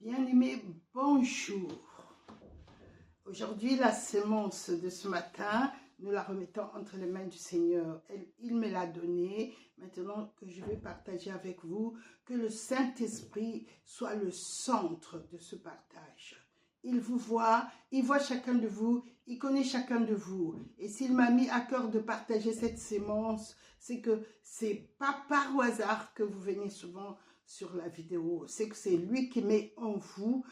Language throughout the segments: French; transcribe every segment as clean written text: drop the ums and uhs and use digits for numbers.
Bien-aimés, bonjour. Aujourd'hui, la sémence de ce matin, nous la remettons entre les mains du Seigneur. Il me l'a donnée. Maintenant que je vais partager avec vous, que le Saint-Esprit soit le centre de ce partage. Il vous voit, il voit chacun de vous, il connaît chacun de vous. Et s'il m'a mis à cœur de partager cette sémence, c'est que c'est pas par hasard que vous venez souvent sur la vidéo. C'est que c'est lui qui met en vous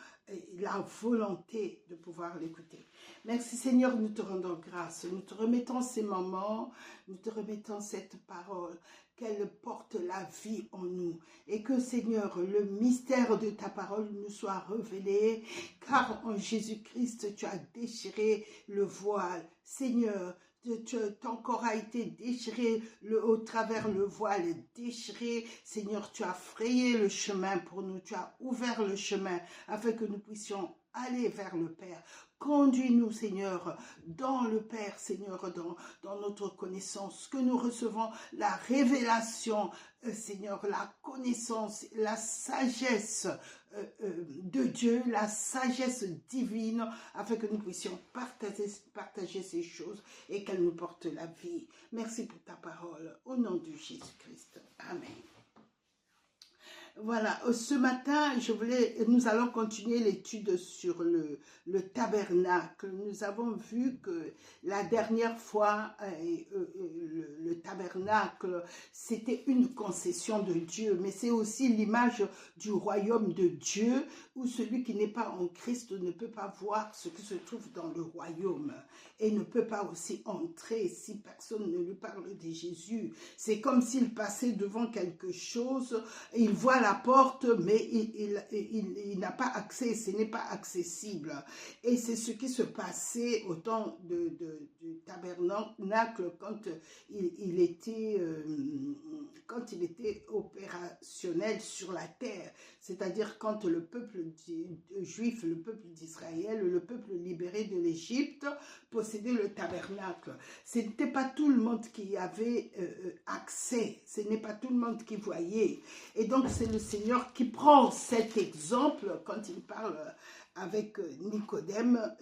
la volonté de pouvoir l'écouter. Merci Seigneur, nous te rendons grâce. Nous te remettons ces moments, nous te remettons cette parole, qu'elle porte la vie en nous. Et que Seigneur, le mystère de ta parole nous soit révélé, car en Jésus-Christ, tu as déchiré le voile. Seigneur, ton corps a été déchiré au travers le voile déchiré. Seigneur, tu as frayé le chemin pour nous, tu as ouvert le chemin afin que nous puissions aller vers le Père. Conduis-nous, Seigneur, dans le Père, Seigneur, dans notre connaissance, que nous recevons la révélation, Seigneur, la connaissance, la sagesse de Dieu, la sagesse divine, afin que nous puissions partager ces choses et qu'elles nous portent la vie. Merci pour ta parole, au nom de Jésus-Christ. Amen. Voilà, ce matin, nous allons continuer l'étude sur le tabernacle. Nous avons vu que la dernière fois, le tabernacle, c'était une concession de Dieu, mais c'est aussi l'image du royaume de Dieu, où celui qui n'est pas en Christ ne peut pas voir ce qui se trouve dans le royaume et ne peut pas aussi entrer si personne ne lui parle de Jésus. C'est comme s'il passait devant quelque chose, il voit la porte, mais il n'a pas accès, ce n'est pas accessible. Et c'est ce qui se passait au temps du tabernacle quand il était opérationnel sur la terre, c'est-à-dire quand le peuple juif, le peuple d'Israël, le peuple libéré de l'Égypte possédait le tabernacle. Ce n'était pas tout le monde qui avait accès, ce n'est pas tout le monde qui voyait. Et donc c'est le Seigneur qui prend cet exemple quand il parle avec Nicodème.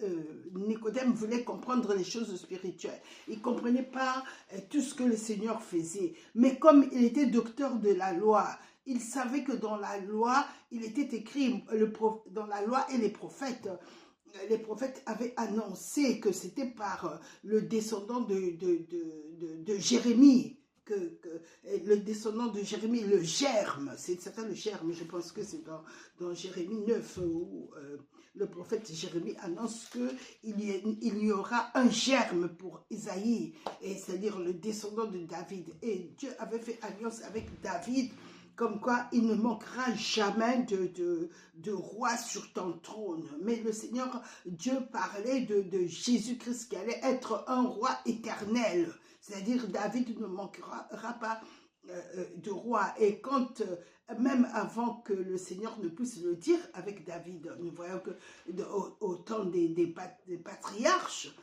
Nicodème voulait comprendre les choses spirituelles. Il ne comprenait pas tout ce que le Seigneur faisait. Mais comme il était docteur de la loi, il savait que dans la loi, il était écrit, dans la loi et les prophètes avaient annoncé que c'était par le descendant de Jérémie, que le descendant de Jérémie, le germe, c'est certain le germe, je pense que c'est dans Jérémie 9 où le prophète Jérémie annonce qu'il y aura un germe pour Isaïe, c'est-à-dire le descendant de David. Et Dieu avait fait alliance avec David, comme quoi il ne manquera jamais de roi sur ton trône. Mais le Seigneur, Dieu parlait de Jésus-Christ qui allait être un roi éternel. C'est-à-dire David ne manquera pas de roi. Et quand, même avant que le Seigneur ne puisse le dire avec David, nous voyons que au temps des patriarches,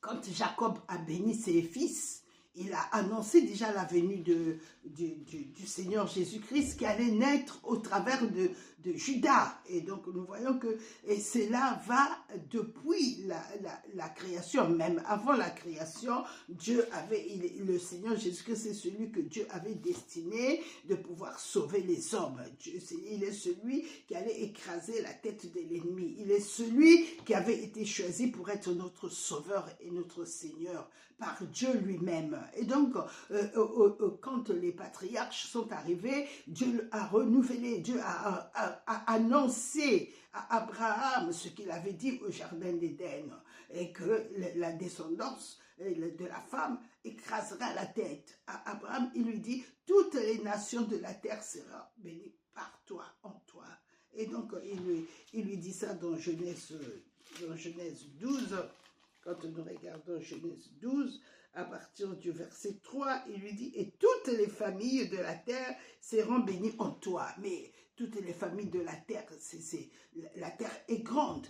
quand Jacob a béni ses fils, il a annoncé déjà la venue du Seigneur Jésus-Christ qui allait naître au travers de Judas. Et donc nous voyons que cela va depuis la création, même avant la création, le Seigneur Jésus-Christ, c'est celui que Dieu avait destiné de pouvoir sauver les hommes. Il est celui qui allait écraser la tête de l'ennemi. Il est celui qui avait été choisi pour être notre sauveur et notre Seigneur par Dieu lui-même. Et donc, quand les patriarches sont arrivés, Dieu a renouvelé, Dieu a annoncé à Abraham ce qu'il avait dit au jardin d'Éden, et que la descendance de la femme écrasera la tête. À Abraham, il lui dit, toutes les nations de la terre seront bénies par toi, en toi. Et donc, il lui dit ça dans Genèse 12, quand nous regardons Genèse 12, à partir du verset 3, il lui dit, et toutes les familles de la terre seront bénies en toi. Mais toutes les familles de la terre, la terre est grande,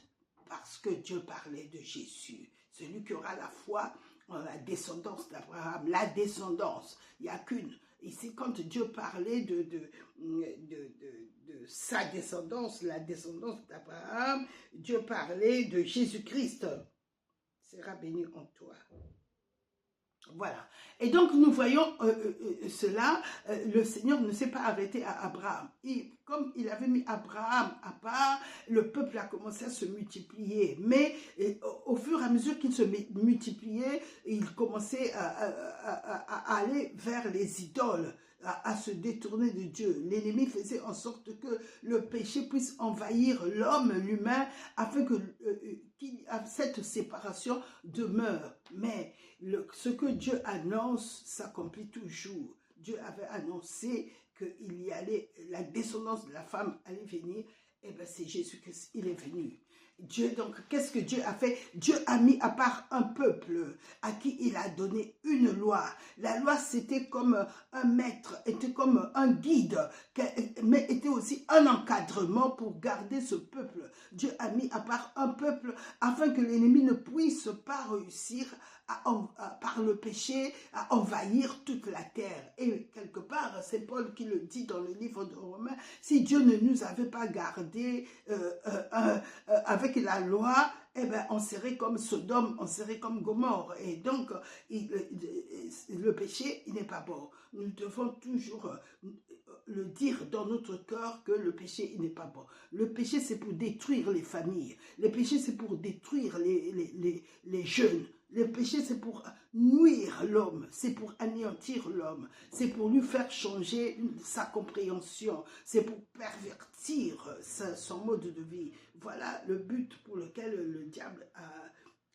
parce que Dieu parlait de Jésus, celui qui aura la foi en la descendance d'Abraham, la descendance, il n'y a qu'une. Ici, quand Dieu parlait de de sa descendance, la descendance d'Abraham, Dieu parlait de Jésus-Christ. Sera béni en toi. Voilà. Et donc, nous voyons cela, le Seigneur ne s'est pas arrêté à Abraham. Comme il avait mis Abraham à part, le peuple a commencé à se multiplier. Mais au fur et à mesure qu'il se multipliait, il commençait à aller vers les idoles, à se détourner de Dieu. L'ennemi faisait en sorte que le péché puisse envahir l'homme, l'humain, afin que cette séparation demeure. Mais ce que Dieu annonce s'accomplit toujours. Dieu avait annoncé qu'il y allait, la descendance de la femme allait venir, et bien c'est Jésus-Christ, il est venu. Dieu, donc, qu'est-ce que Dieu a fait? Dieu a mis à part un peuple à qui il a donné une loi. La loi, c'était comme un maître, était comme un guide, mais était aussi un encadrement pour garder ce peuple. Dieu a mis à part un peuple afin que l'ennemi ne puisse pas réussir par le péché à envahir toute la terre. Et quelque part, c'est Paul qui le dit dans le livre de Romains, si Dieu ne nous avait pas gardés avec la loi, eh ben, on serait comme Sodome, on serait comme Gomorrhe. Et donc, le péché, il n'est pas bon. Nous devons toujours le dire dans notre cœur que le péché, il n'est pas bon. Le péché, c'est pour détruire les familles. Le péché, c'est pour détruire les jeunes. Le péché, c'est pour nuire l'homme, c'est pour anéantir l'homme, c'est pour lui faire changer sa compréhension, c'est pour pervertir son mode de vie. Voilà le but pour lequel le diable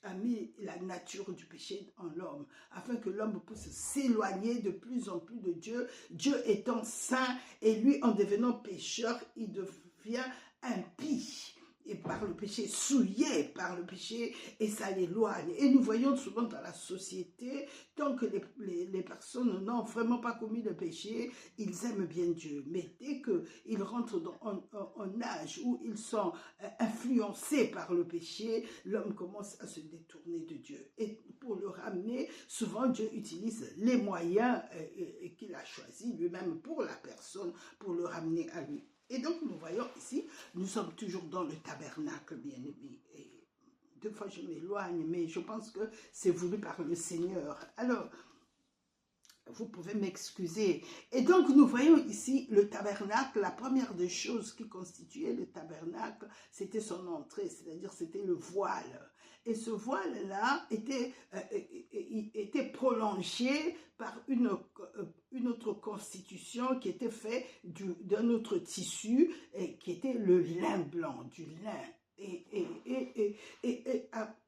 a mis la nature du péché en l'homme, afin que l'homme puisse s'éloigner de plus en plus de Dieu. Dieu étant saint et lui, en devenant pécheur, il devient impie. Et par le péché, souillé par le péché, et ça l'éloigne. Et nous voyons souvent dans la société, tant que les personnes n'ont vraiment pas commis le péché, ils aiment bien Dieu. Mais dès qu'ils rentrent dans un âge où ils sont influencés par le péché, l'homme commence à se détourner de Dieu. Et pour le ramener, souvent Dieu utilise les moyens qu'il a choisis lui-même pour la personne, pour le ramener à lui. Et donc, nous voyons ici, nous sommes toujours dans le tabernacle, bien aimé. Et deux fois, je m'éloigne, mais je pense que c'est voulu par le Seigneur. Alors, vous pouvez m'excuser. Et donc, nous voyons ici le tabernacle. La première des choses qui constituait le tabernacle, c'était son entrée, c'est-à-dire c'était le voile. Et ce voile-là était prolongé par une autre constitution qui était faite d'un autre tissu, qui était le lin blanc, du lin.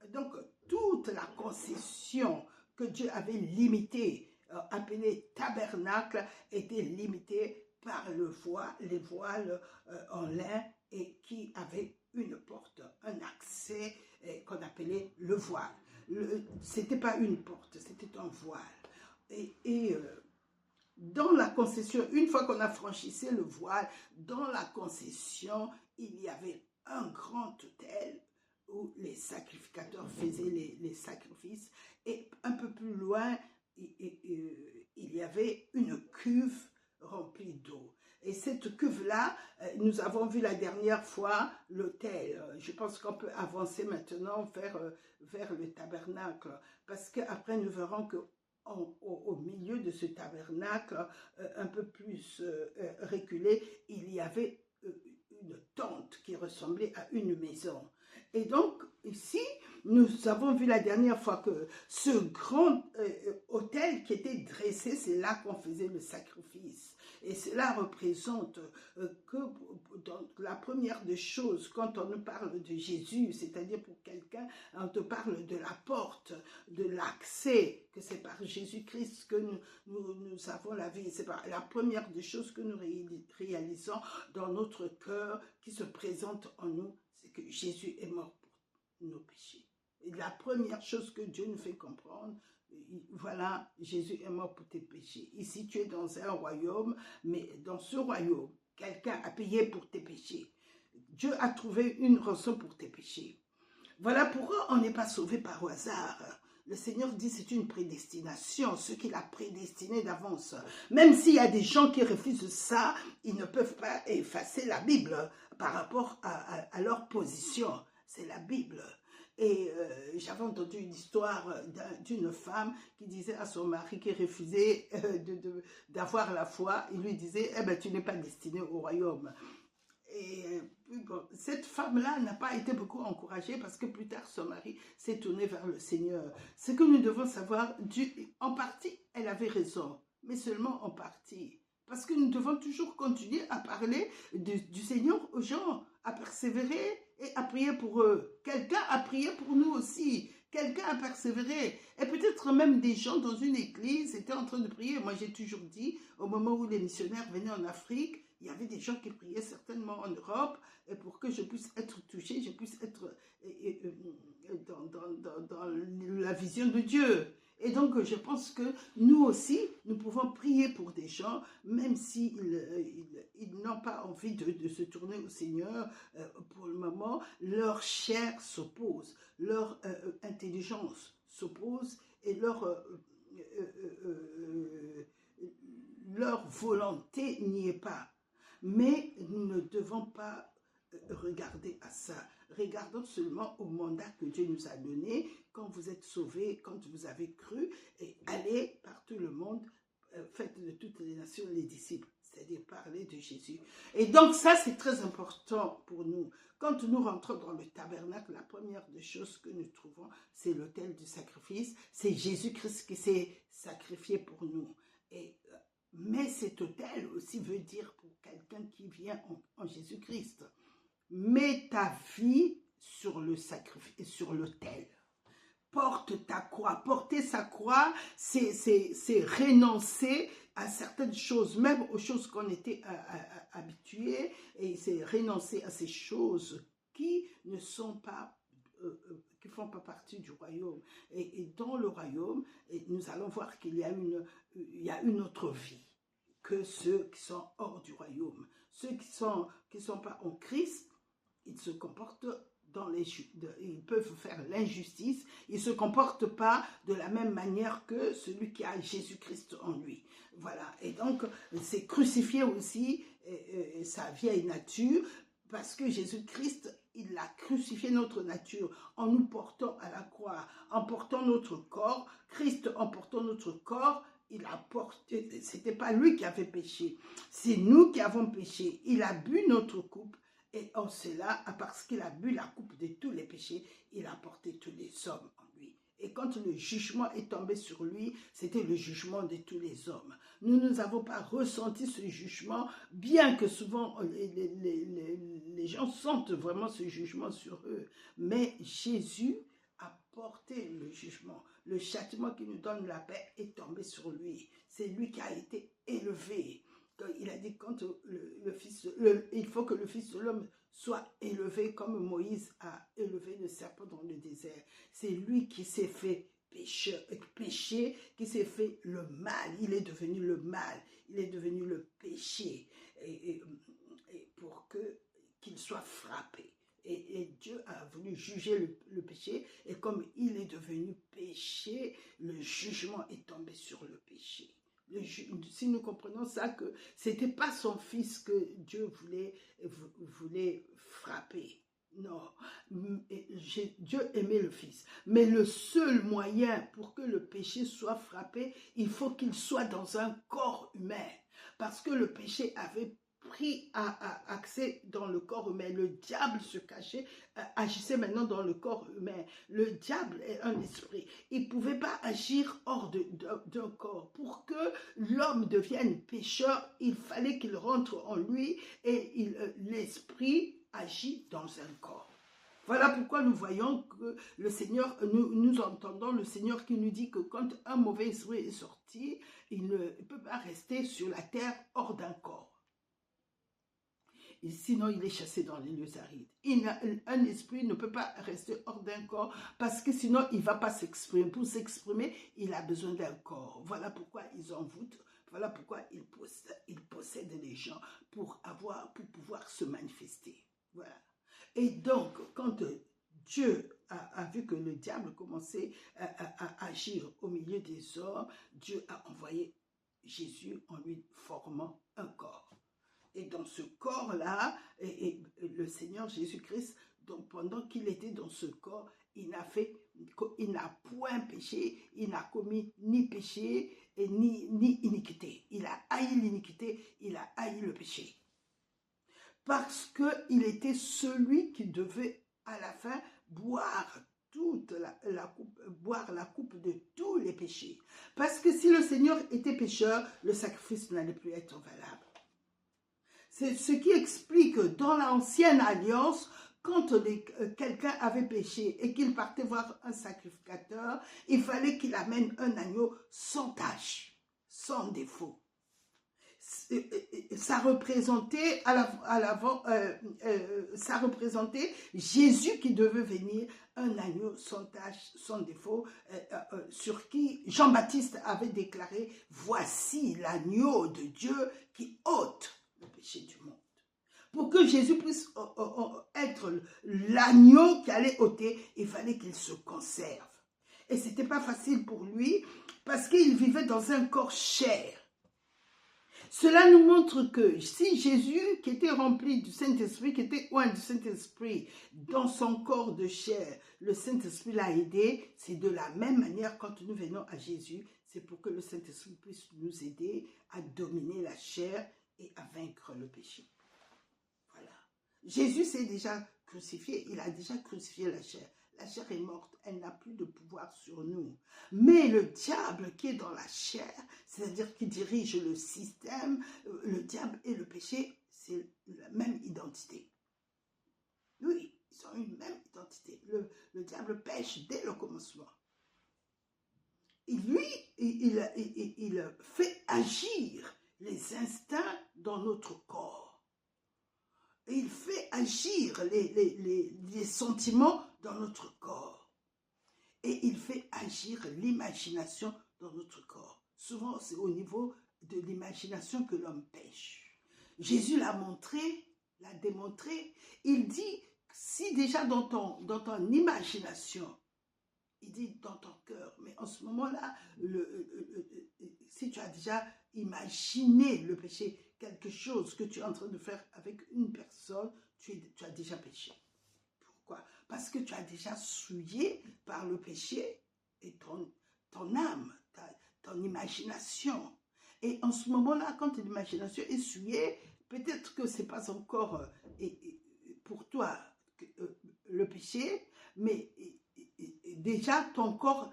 Donc, toute la concession que Dieu avait limitée, appelée tabernacle, était limitée par les voiles en lin, et qui avaient une porte, un accès qu'on appelait le voile. C'était pas une porte, c'était un voile. Dans la concession, une fois qu'on a franchissé le voile, dans la concession, il y avait un grand autel où les sacrificateurs faisaient les sacrifices, et un peu plus loin, il y avait une cuve remplie d'eau. Et cette cuve-là, nous avons vu la dernière fois l'autel. Je pense qu'on peut avancer maintenant vers le tabernacle, parce qu'après nous verrons que au milieu de ce tabernacle, un peu plus reculé, il y avait une tente qui ressemblait à une maison. Et donc, ici, nous avons vu la dernière fois que ce grand autel qui était dressé, c'est là qu'on faisait le sacrifice. Et cela représente que dans la première des choses, quand on nous parle de Jésus, c'est-à-dire pour quelqu'un, on te parle de la porte, de l'accès, que c'est par Jésus-Christ que nous avons la vie. C'est la première des choses que nous réalisons dans notre cœur, qui se présente en nous, c'est que Jésus est mort pour nos péchés. Et la première chose que Dieu nous fait comprendre, voilà, Jésus est mort pour tes péchés. Ici, tu es dans un royaume, mais dans ce royaume, quelqu'un a payé pour tes péchés. Dieu a trouvé une rançon pour tes péchés. Voilà pourquoi on n'est pas sauvé par hasard. Le Seigneur dit c'est une prédestination, ce qu'il a prédestiné d'avance. Même s'il y a des gens qui refusent ça, ils ne peuvent pas effacer la Bible par rapport à leur position. C'est la Bible. Et j'avais entendu une histoire d'une femme qui disait à son mari qui refusait d'avoir la foi, il lui disait, eh ben, tu n'es pas destiné au royaume. Et bon, cette femme-là n'a pas été beaucoup encouragée parce que plus tard, son mari s'est tourné vers le Seigneur. Ce que nous devons savoir, en partie, elle avait raison, mais seulement en partie. Parce que nous devons toujours continuer à parler du Seigneur aux gens, à persévérer et à prier pour eux. Quelqu'un a prié pour nous aussi. Quelqu'un a persévéré. Et peut-être même des gens dans une église étaient en train de prier. Moi, j'ai toujours dit, au moment où les missionnaires venaient en Afrique, il y avait des gens qui priaient certainement en Europe et pour que je puisse être touché, je puisse être dans la vision de Dieu. Et donc, je pense que nous aussi, nous pouvons prier pour des gens, même s'ils n'ont pas envie de se tourner au Seigneur pour le moment. Leur chair s'oppose, leur intelligence s'oppose et leur volonté n'y est pas. Mais nous ne devons pas regarder à ça. Regardons seulement au mandat que Dieu nous a donné quand vous êtes sauvés, quand vous avez cru, et allez par tout le monde, faites de toutes les nations les disciples, c'est-à-dire parler de Jésus. Et donc ça, c'est très important pour nous. Quand nous rentrons dans le tabernacle, la première des choses que nous trouvons, c'est l'autel du sacrifice. C'est Jésus-Christ qui s'est sacrifié pour nous. Mais cet autel aussi veut dire pour quelqu'un qui vient en Jésus-Christ. Mets ta vie sur le sacrifice, sur l'autel. Porte ta croix. Porter sa croix, c'est renoncer à certaines choses, même aux choses qu'on était habitués, et c'est renoncer à ces choses qui ne sont pas qui ne font pas partie du royaume. Et dans le royaume, nous allons voir qu'il y a une autre vie que ceux qui sont hors du royaume. Ceux qui sont pas en Christ, ils se comportent ils peuvent faire l'injustice, ils ne se comportent pas de la même manière que celui qui a Jésus-Christ en lui. Voilà, et donc c'est crucifier aussi sa vieille nature, parce que Jésus-Christ, il a crucifié notre nature en nous portant à la croix, en portant notre corps. Christ, en portant notre corps, il a porté, c'était pas lui qui avait péché, c'est nous qui avons péché. Il a bu notre coupe et en cela, parce qu'il a bu la coupe de tous les péchés, il a porté tous les hommes en lui. Et quand le jugement est tombé sur lui, c'était le jugement de tous les hommes. Nous n'avons pas ressenti ce jugement, bien que souvent les gens sentent vraiment ce jugement sur eux. Mais Jésus a porté le jugement. Le châtiment qui nous donne la paix est tombé sur lui. C'est lui qui a été élevé. Il a dit quand il faut que le Fils de l'homme soit élevé comme Moïse a élevé le serpent dans le désert. C'est lui qui s'est fait péché, qui s'est fait le mal. Il est devenu le mal, il est devenu le péché, et pour qu'il soit frappé. Et Dieu a voulu juger le péché, et comme il est devenu péché, le jugement est tombé sur le péché. Si nous comprenons ça, que ce n'était pas son fils que Dieu voulait frapper. Non, Dieu aimait le fils. Mais le seul moyen pour que le péché soit frappé, il faut qu'il soit dans un corps humain. Parce que le péché avait pris accès dans le corps humain. Le diable se cachait, agissait maintenant dans le corps humain. Le diable est un esprit. Il ne pouvait pas agir hors d'un corps. Pour que l'homme devienne pécheur, il fallait qu'il rentre en lui, et l'esprit agit dans un corps. Voilà pourquoi nous voyons que le Seigneur, nous entendons le Seigneur qui nous dit que quand un mauvais esprit est sorti, il ne peut pas rester sur la terre hors d'un corps. Et sinon, il est chassé dans les lieux arides. Un esprit ne peut pas rester hors d'un corps, parce que sinon, il ne va pas s'exprimer. Pour s'exprimer, il a besoin d'un corps. Voilà pourquoi ils envoûtent, voilà pourquoi ils possèdent les gens pour pouvoir se manifester. Voilà. Et donc, quand Dieu a vu que le diable commençait à agir au milieu des hommes, Dieu a envoyé Jésus en lui formant un corps. Et dans ce corps-là, le Seigneur Jésus-Christ, donc pendant qu'il était dans ce corps, il n'a point péché, il n'a commis ni péché et ni iniquité. Il a haï l'iniquité, il a haï le péché. Parce qu'il était celui qui devait à la fin boire boire la coupe de tous les péchés. Parce que si le Seigneur était pécheur, le sacrifice n'allait plus être valable. C'est ce qui explique dans l'ancienne alliance, quand quelqu'un avait péché et qu'il partait voir un sacrificateur, il fallait qu'il amène un agneau sans tache, sans défaut. Ça représentait ça représentait Jésus qui devait venir, un agneau sans tache, sans défaut, sur qui Jean-Baptiste avait déclaré « Voici l'agneau de Dieu qui ôte le péché du monde ». Pour que Jésus puisse être l'agneau qui allait ôter, il fallait qu'il se conserve. Et ce n'était pas facile pour lui parce qu'il vivait dans un corps chair. Cela nous montre que si Jésus, qui était rempli du Saint-Esprit, qui était oint du Saint-Esprit dans son corps de chair, le Saint-Esprit l'a aidé, c'est de la même manière quand nous venons à Jésus, c'est pour que le Saint-Esprit puisse nous aider à dominer la chair et à vaincre le péché. Voilà. Jésus s'est déjà crucifié, il a déjà crucifié la chair. La chair est morte, elle n'a plus de pouvoir sur nous. Mais le diable qui est dans la chair, c'est-à-dire qui dirige le système, le diable et le péché, c'est la même identité. Oui, ils ont une même identité. Le diable pêche dès le commencement. Et lui, il fait agir les instincts dans notre corps. Et il fait agir les sentiments dans notre corps. Et il fait agir l'imagination dans notre corps. Souvent, c'est au niveau de l'imagination que l'homme pêche. Jésus l'a montré, l'a démontré. Il dit, si déjà dans ton imagination, il dit dans ton cœur, mais en ce moment-là, si tu as déjà imaginé le péché, quelque chose que tu es en train de faire avec une personne, tu as déjà péché. Pourquoi? Parce que tu as déjà souillé par le péché et ton âme, ton imagination. Et en ce moment-là, quand ton imagination est souillée, peut-être que ce n'est pas encore pour toi le péché, mais déjà ton corps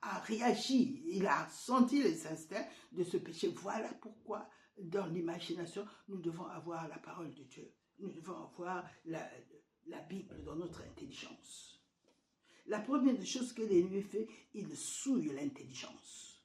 a réagi, il a senti les instincts de ce péché. Voilà pourquoi dans l'imagination, nous devons avoir la parole de Dieu. Nous devons avoir la Bible dans notre intelligence. La première des choses que l'ennemi fait, il souille l'intelligence.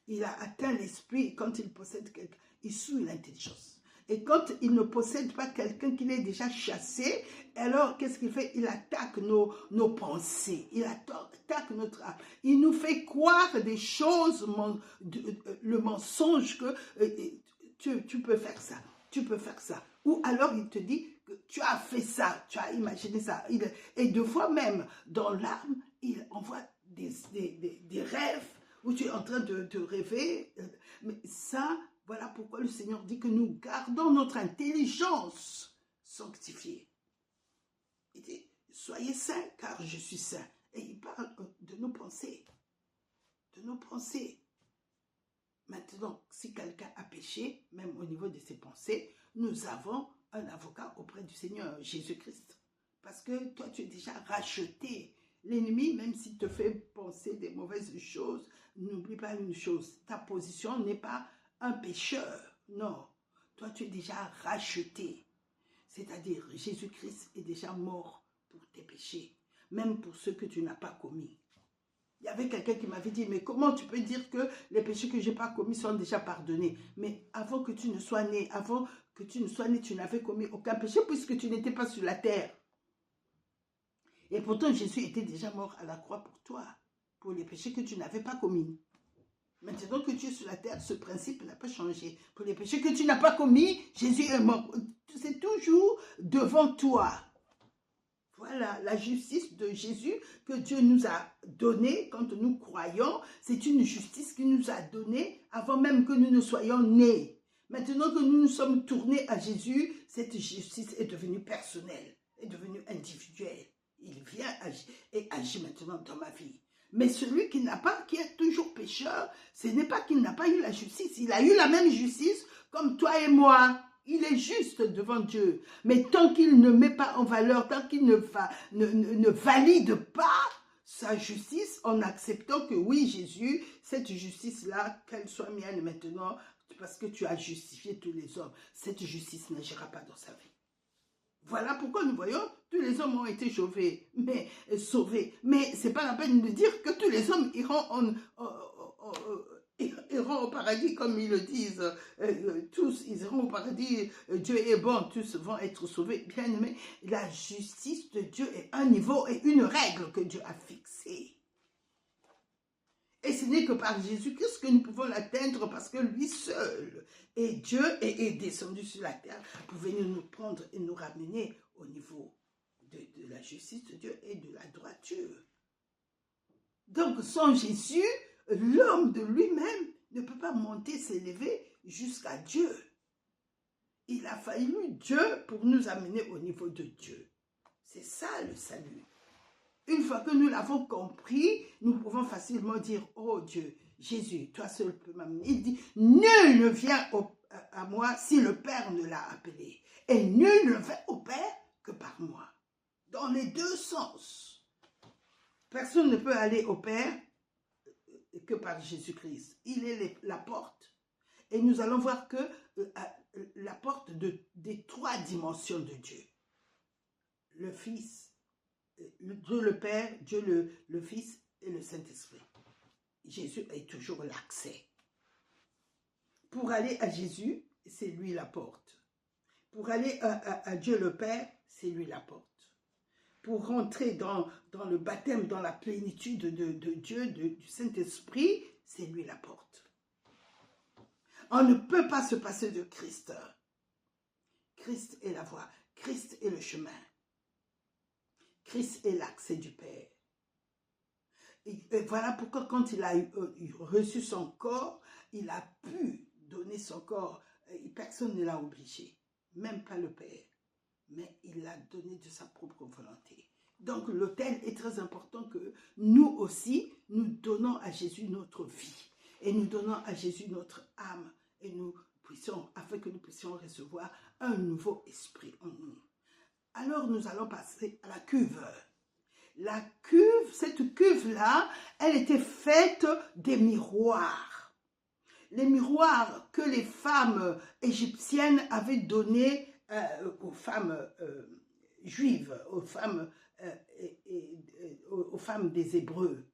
Il a atteint l'esprit, quand il possède quelqu'un, il souille l'intelligence. Et quand il ne possède pas quelqu'un qu'il est déjà chassé, alors qu'est-ce qu'il fait? Il attaque nos pensées, il attaque notre âme. Il nous fait croire des choses, le mensonge que tu peux faire ça, tu peux faire ça. Ou alors il te dit que tu as fait ça, tu as imaginé ça. Et deux fois même, dans l'âme, il envoie des rêves où tu es en train de rêver. Mais ça, voilà pourquoi le Seigneur dit que nous gardons notre intelligence sanctifiée. Il dit, soyez saints car je suis saint. Et il parle de nos pensées. De nos pensées. Maintenant, si quelqu'un a péché, même au niveau de ses pensées, nous avons un avocat auprès du Seigneur Jésus-Christ. Parce que toi, tu es déjà racheté. L'ennemi, même s'il te fait penser des mauvaises choses, n'oublie pas une chose. Ta position n'est pas un pécheur. Non. Toi, tu es déjà racheté. C'est-à-dire, Jésus-Christ est déjà mort pour tes péchés. Même pour ceux que tu n'as pas commis. Il y avait quelqu'un qui m'avait dit, mais comment tu peux dire que les péchés que je n'ai pas commis sont déjà pardonnés? Mais avant que tu ne sois né, tu n'avais commis aucun péché puisque tu n'étais pas sur la terre. Et pourtant, Jésus était déjà mort à la croix pour toi, pour les péchés que tu n'avais pas commis. Maintenant que tu es sur la terre, ce principe n'a pas changé. Pour les péchés que tu n'as pas commis, Jésus est mort. C'est toujours devant toi. Voilà, la justice de Jésus que Dieu nous a donnée quand nous croyons, c'est une justice qu'il nous a donnée avant même que nous ne soyons nés. Maintenant que nous nous sommes tournés à Jésus, cette justice est devenue personnelle, est devenue individuelle. Il vient et agit maintenant dans ma vie. Mais celui qui n'a pas, qui est toujours pécheur, ce n'est pas qu'il n'a pas eu la justice. Il a eu la même justice comme toi et moi. Il est juste devant Dieu. Mais tant qu'il ne met pas en valeur, tant qu'il ne valide pas sa justice en acceptant que oui, Jésus, cette justice-là, qu'elle soit mienne maintenant, parce que tu as justifié tous les hommes, cette justice n'agira pas dans sa vie. Voilà pourquoi nous voyons, tous les hommes ont été sauvés. Mais ce n'est pas la peine de dire que tous les hommes iront au paradis, comme ils le disent. Tous, ils iront au paradis. Dieu est bon, tous vont être sauvés. Bien aimé, la justice de Dieu est un niveau et une règle que Dieu a fixée. Et ce n'est que par Jésus-Christ que nous pouvons l'atteindre parce que lui seul est Dieu et est descendu sur la terre pour venir nous prendre et nous ramener au niveau de la justice de Dieu et de la droiture. Donc sans Jésus, l'homme de lui-même ne peut pas monter, s'élever jusqu'à Dieu. Il a fallu Dieu pour nous amener au niveau de Dieu. C'est ça le salut. Une fois que nous l'avons compris, nous pouvons facilement dire, oh Dieu, Jésus, toi seul peux m'amener. Il dit, nul ne vient à moi si le Père ne l'a appelé. Et nul ne vient au Père que par moi. Dans les deux sens. Personne ne peut aller au Père que par Jésus-Christ. Il est la porte. Et nous allons voir que la porte des trois dimensions de Dieu. Le Fils, Dieu le Père, Dieu le Fils et le Saint-Esprit. Jésus est toujours l'accès. Pour aller à Jésus, c'est lui la porte. Pour aller à Dieu le Père, c'est lui la porte. Pour rentrer dans le baptême, dans la plénitude de Dieu, du Saint-Esprit, c'est lui la porte. On ne peut pas se passer de Christ. Christ est la voie, Christ est le chemin. Christ est l'accès du Père. Et voilà pourquoi quand il a reçu son corps, il a pu donner son corps. Personne ne l'a obligé, même pas le Père. Mais il l'a donné de sa propre volonté. Donc l'autel est très important que nous aussi, nous donnons à Jésus notre vie. Et nous donnons à Jésus notre âme. Et afin que nous puissions recevoir un nouveau esprit en nous. Alors nous allons passer à la cuve. La cuve, cette cuve-là, elle était faite des miroirs. Les miroirs que les femmes égyptiennes avaient donnés aux femmes juives, aux femmes des Hébreux.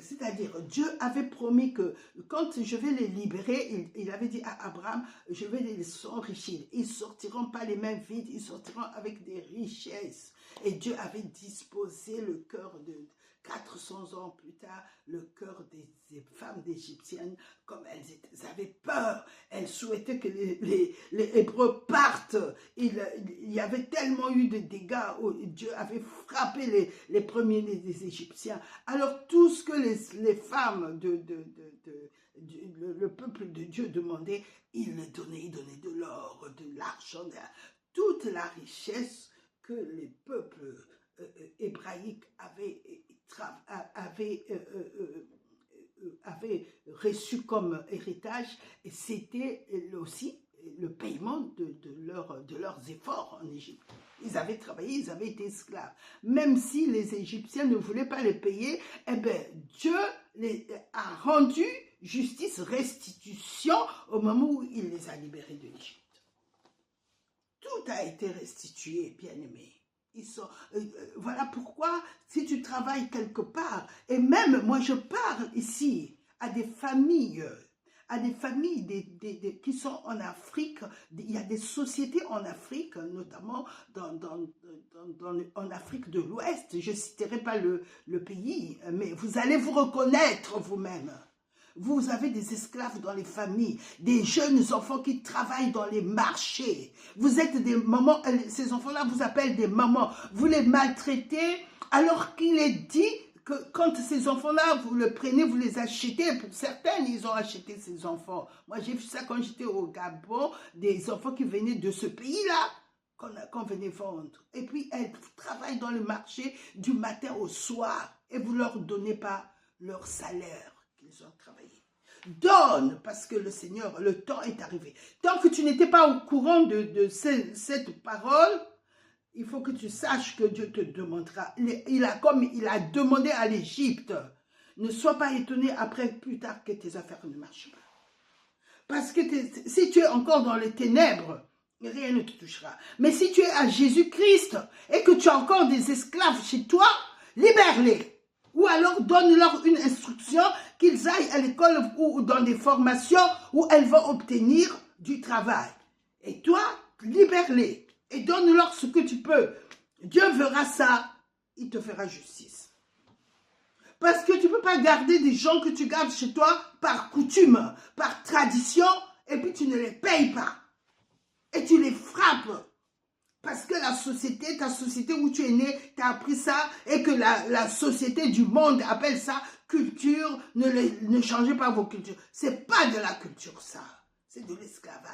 C'est-à-dire, Dieu avait promis que quand je vais les libérer, il avait dit à Abraham, je vais les enrichir. Ils ne sortiront pas les mains vides, ils sortiront avec des richesses. Et Dieu avait disposé le cœur de 400 ans plus tard, le cœur des femmes égyptiennes, comme elles avaient peur. Elles souhaitaient que les Hébreux partent. Il y avait tellement eu de dégâts où Dieu avait frappé les premiers des Égyptiens. Alors tout ce que les femmes le peuple de Dieu demandait, il le donnait. Il donnait de l'or, de l'argent, toute la richesse que les peuples hébraïques avaient reçu comme héritage, et c'était aussi le paiement de leurs efforts en Égypte. Ils avaient travaillé, ils avaient été esclaves. Même si les Égyptiens ne voulaient pas les payer, eh bien, Dieu a rendu justice, restitution au moment où il les a libérés de l'Égypte. Tout a été restitué, bien-aimés. Voilà pourquoi, si tu travailles quelque part, et même moi je parle ici à des familles qui sont en Afrique. Il y a des sociétés en Afrique, notamment en Afrique de l'Ouest. Je ne citerai pas le pays, mais vous allez vous reconnaître vous-même. Vous avez des esclaves dans les familles, des jeunes enfants qui travaillent dans les marchés. Vous êtes des mamans, ces enfants-là vous appellent des mamans. Vous les maltraitez alors qu'il est dit que quand ces enfants-là, vous le prenez, vous les achetez. Pour certaines, ils ont acheté ces enfants. Moi, j'ai vu ça quand j'étais au Gabon, des enfants qui venaient de ce pays-là, qu'on venait vendre. Et puis, elles travaillent dans le marché du matin au soir et vous ne leur donnez pas leur salaire qu'ils ont travaillé. Donne, parce que le Seigneur, le temps est arrivé. Tant que tu n'étais pas au courant de cette parole, il faut que tu saches que Dieu te demandera. Comme il a demandé à l'Égypte, ne sois pas étonné après, plus tard, que tes affaires ne marchent pas. Parce que si tu es encore dans les ténèbres, rien ne te touchera. Mais si tu es à Jésus-Christ et que tu as encore des esclaves chez toi, libère-les. Ou alors donne-leur une instruction qu'ils aillent à l'école ou dans des formations où elles vont obtenir du travail. Et toi, libère-les et donne-leur ce que tu peux. Dieu verra ça, il te fera justice. Parce que tu ne peux pas garder des gens que tu gardes chez toi par coutume, par tradition, et puis tu ne les payes pas. Et tu les frappes. Parce que la société, ta société où tu es né, tu as appris ça, et que la société du monde appelle ça culture, ne changez pas vos cultures. Ce n'est pas de la culture ça, c'est de l'esclavage.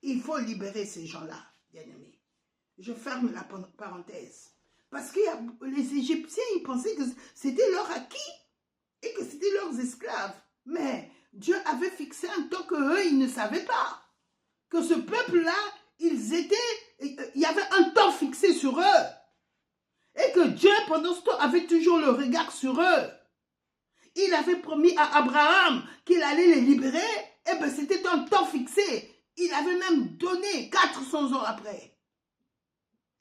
Il faut libérer ces gens-là, bien-aimés. Je ferme la parenthèse. Parce que les Égyptiens, ils pensaient que c'était leur acquis et que c'était leurs esclaves. Mais Dieu avait fixé un temps qu'eux, ils ne savaient pas. Que ce peuple-là, il y avait un temps fixé sur eux. Et que Dieu, pendant ce temps, avait toujours le regard sur eux. Il avait promis à Abraham qu'il allait les libérer. Et bien, c'était un temps fixé. Il avait même donné 400 ans après.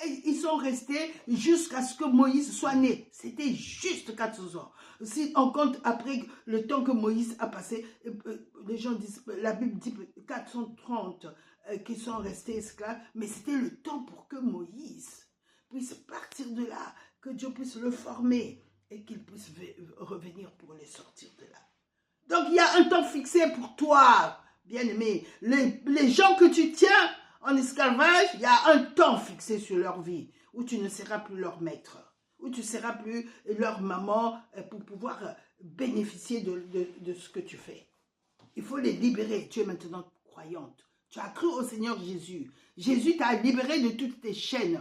Et ils sont restés jusqu'à ce que Moïse soit né. C'était juste 400 ans. Si on compte après le temps que Moïse a passé, les gens disent, la Bible dit 430 qui sont restés esclaves, mais c'était le temps pour que Moïse puisse partir de là, que Dieu puisse le former et qu'il puisse revenir pour les sortir de là. Donc il y a un temps fixé pour toi, bien-aimé. Les gens que tu tiens en esclavage, il y a un temps fixé sur leur vie où tu ne seras plus leur maître, où tu ne seras plus leur maman pour pouvoir bénéficier de ce que tu fais. Il faut les libérer. Tu es maintenant croyante. Tu as cru au Seigneur Jésus. Jésus t'a libéré de toutes tes chaînes.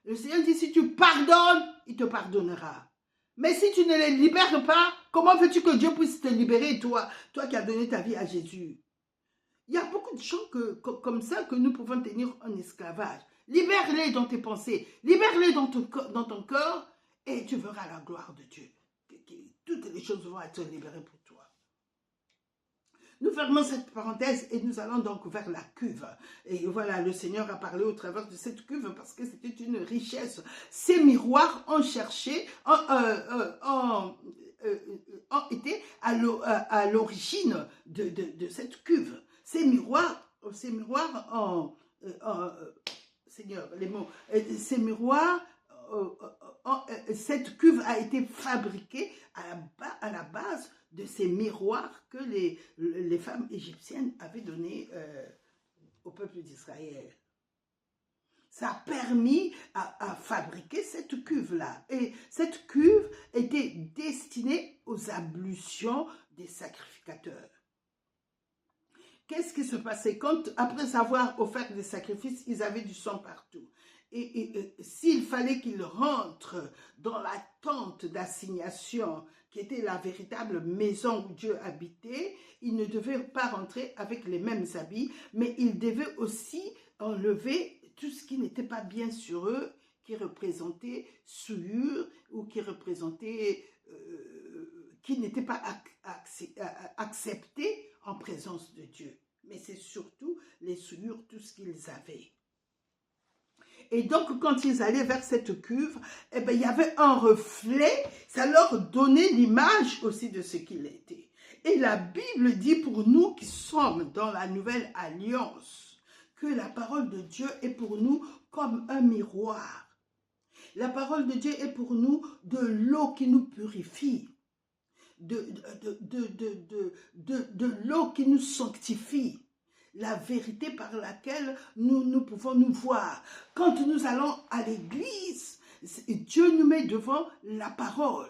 Le Seigneur dit, si tu pardonnes, il te pardonnera. Mais si tu ne les libères pas, comment veux-tu que Dieu puisse te libérer, toi qui as donné ta vie à Jésus? Il y a beaucoup de gens comme ça que nous pouvons tenir en esclavage. Libère-les dans tes pensées, libère-les dans ton cœur et tu verras la gloire de Dieu. Toutes les choses vont être libérées pour toi. Nous fermons cette parenthèse et nous allons donc vers la cuve. Et voilà, le Seigneur a parlé au travers de cette cuve parce que c'était une richesse. Ces miroirs ont cherché, ont été à l'origine de cette cuve. Ces miroirs Seigneur, les mots, ces miroirs, cette cuve a été fabriquée à la base de ces miroirs que les femmes égyptiennes avaient donnés au peuple d'Israël. Ça a permis à fabriquer cette cuve-là. Et cette cuve était destinée aux ablutions des sacrificateurs. Qu'est-ce qui se passait? Quand, après avoir offert des sacrifices, ils avaient du sang partout. Et s'il fallait qu'ils rentrent dans la tente d'assignation, qui était la véritable maison où Dieu habitait, ils ne devaient pas rentrer avec les mêmes habits, mais ils devaient aussi enlever tout ce qui n'était pas bien sur eux, qui représentait souillure ou qui représentait, qui n'était pas accepté en présence de Dieu. Mais c'est surtout les souillures, tout ce qu'ils avaient. Et donc, quand ils allaient vers cette cuve, eh bien, il y avait un reflet, ça leur donnait l'image aussi de ce qu'il était. Et la Bible dit pour nous qui sommes dans la nouvelle alliance, que la parole de Dieu est pour nous comme un miroir. La parole de Dieu est pour nous de l'eau qui nous purifie. de l'eau qui nous sanctifie, la vérité par laquelle nous pouvons nous voir. Quand nous allons à l'église, Dieu nous met devant la parole.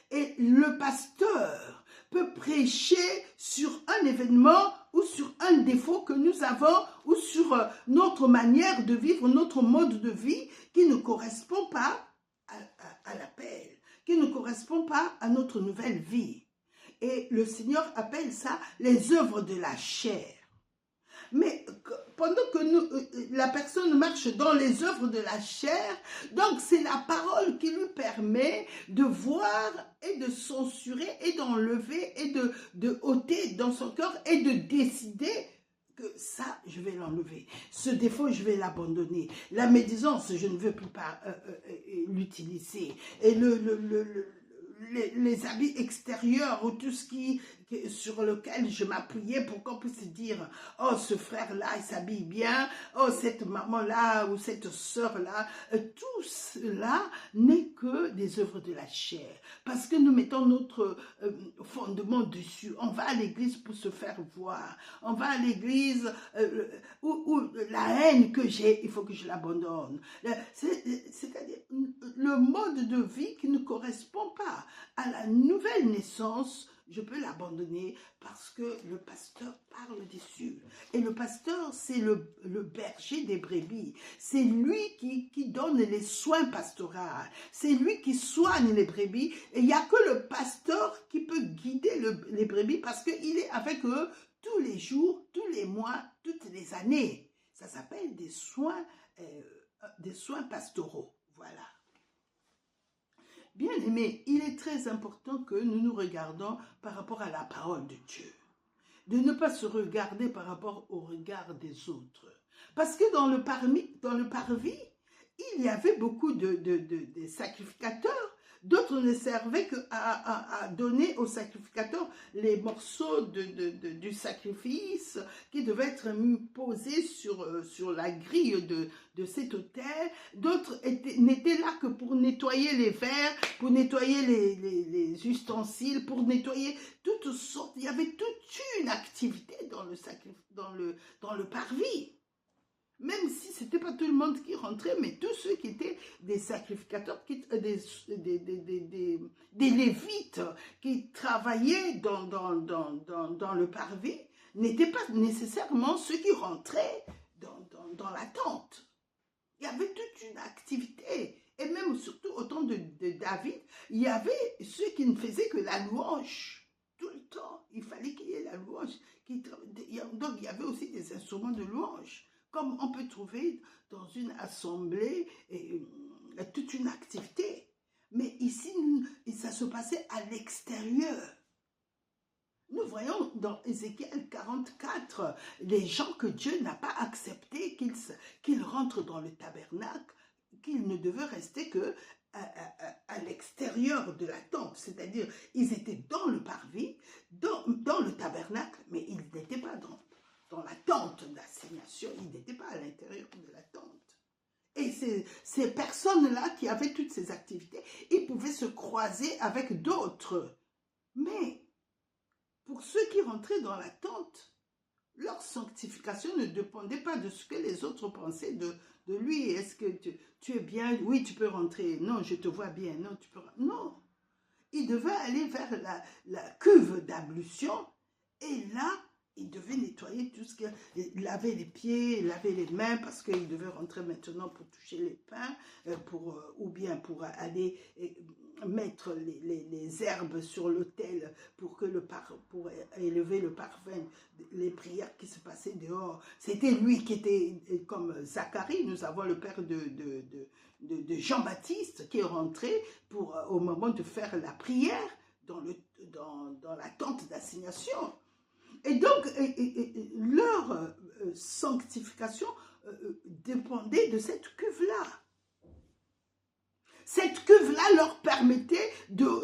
Et le pasteur peut prêcher sur un événement ou sur un défaut que nous avons ou sur notre manière de vivre, notre mode de vie qui ne correspond pas à l'appel, qui ne correspond pas à notre nouvelle vie. Et le Seigneur appelle ça les œuvres de la chair. Mais pendant que la personne marche dans les œuvres de la chair, donc c'est la parole qui lui permet de voir et de censurer et d'enlever et de ôter dans son cœur et de décider que ça, je vais l'enlever. Ce défaut, je vais l'abandonner. La médisance, je ne veux plus pas l'utiliser. Et les habits extérieurs ou tout ce sur lequel je m'appuyais pour qu'on puisse dire « Oh, ce frère-là, il s'habille bien. Oh, cette maman-là ou cette sœur-là. » Tout cela n'est que des œuvres de la chair. Parce que nous mettons notre fondement dessus. On va à l'église pour se faire voir. On va à l'église où la haine que j'ai, il faut que je l'abandonne. C'est-à-dire le mode de vie qui ne correspond pas à la nouvelle naissance, je peux l'abandonner parce que le pasteur parle dessus. Et le pasteur, c'est le berger des brebis. C'est lui qui donne les soins pastoraux. C'est lui qui soigne les brebis. Et il n'y a que le pasteur qui peut guider les brebis parce qu'il est avec eux tous les jours, tous les mois, toutes les années. Ça s'appelle des soins pastoraux. Voilà. Bien aimé, il est très important que nous nous regardons par rapport à la parole de Dieu. De ne pas se regarder par rapport au regard des autres. Parce que dans le parvis, il y avait beaucoup de sacrificateurs. D'autres ne servaient qu'à donner aux sacrificateurs les morceaux du sacrifice qui devaient être posés sur la grille de cet autel. D'autres n'étaient là que pour nettoyer les verres, pour nettoyer les ustensiles, pour nettoyer toutes sortes. Il y avait toute une activité dans le parvis. Même si ce n'était pas tout le monde qui rentrait, mais tous ceux qui étaient des sacrificateurs, des lévites qui travaillaient dans le parvis, n'étaient pas nécessairement ceux qui rentraient dans la tente. Il y avait toute une activité. Et même surtout au temps de David, il y avait ceux qui ne faisaient que la louange. Tout le temps, il fallait qu'il y ait la louange. Donc il y avait aussi des instruments de louange. Comme on peut trouver dans une assemblée toute une activité. Mais ici, ça se passait à l'extérieur. Nous voyons dans Ézéchiel 44, les gens que Dieu n'a pas accepté qu'ils rentrent dans le tabernacle, qu'ils ne devaient rester que à l'extérieur de la tente. C'est-à-dire, ils étaient dans le parvis, dans le tabernacle, mais ils n'étaient pas dans la tente d'assignation, ils n'étaient pas à l'intérieur de la tente. Et ces personnes-là qui avaient toutes ces activités, ils pouvaient se croiser avec d'autres. Mais pour ceux qui rentraient dans la tente, leur sanctification ne dépendait pas de ce que les autres pensaient de lui. Est-ce que tu es bien? Oui, tu peux rentrer. Non, je te vois bien. Non, tu peux. Non. Ils devaient aller vers la cuve d'ablution et là, il devait nettoyer tout ce laver les pieds, laver les mains parce qu'il devait rentrer maintenant pour toucher les pains ou bien pour aller mettre les herbes sur l'autel pour élever le parfum, les prières qui se passaient dehors. C'était lui qui était comme Zacharie. Nous avons le père de Jean-Baptiste qui est rentré au moment de faire la prière dans la tente d'assignation. Et donc, leur sanctification dépendait de cette cuve-là. Cette cuve-là leur permettait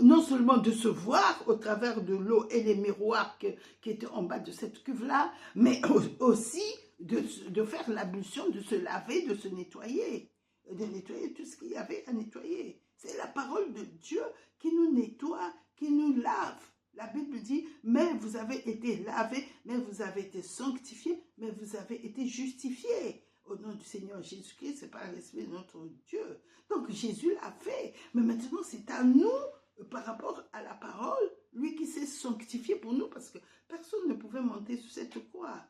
non seulement de se voir au travers de l'eau et les miroirs qui étaient en bas de cette cuve-là, mais aussi de faire l'ablution, de se laver, de se nettoyer, de nettoyer tout ce qu'il y avait à nettoyer. C'est la parole de Dieu qui nous nettoie, qui nous lave. La Bible dit, mais vous avez été lavés, mais vous avez été sanctifiés, mais vous avez été justifiés. Au nom du Seigneur Jésus-Christ, c'est par l'Esprit de notre Dieu. Donc Jésus l'a fait. Mais maintenant, c'est à nous, par rapport à la parole, lui qui s'est sanctifié pour nous, parce que personne ne pouvait monter sur cette croix.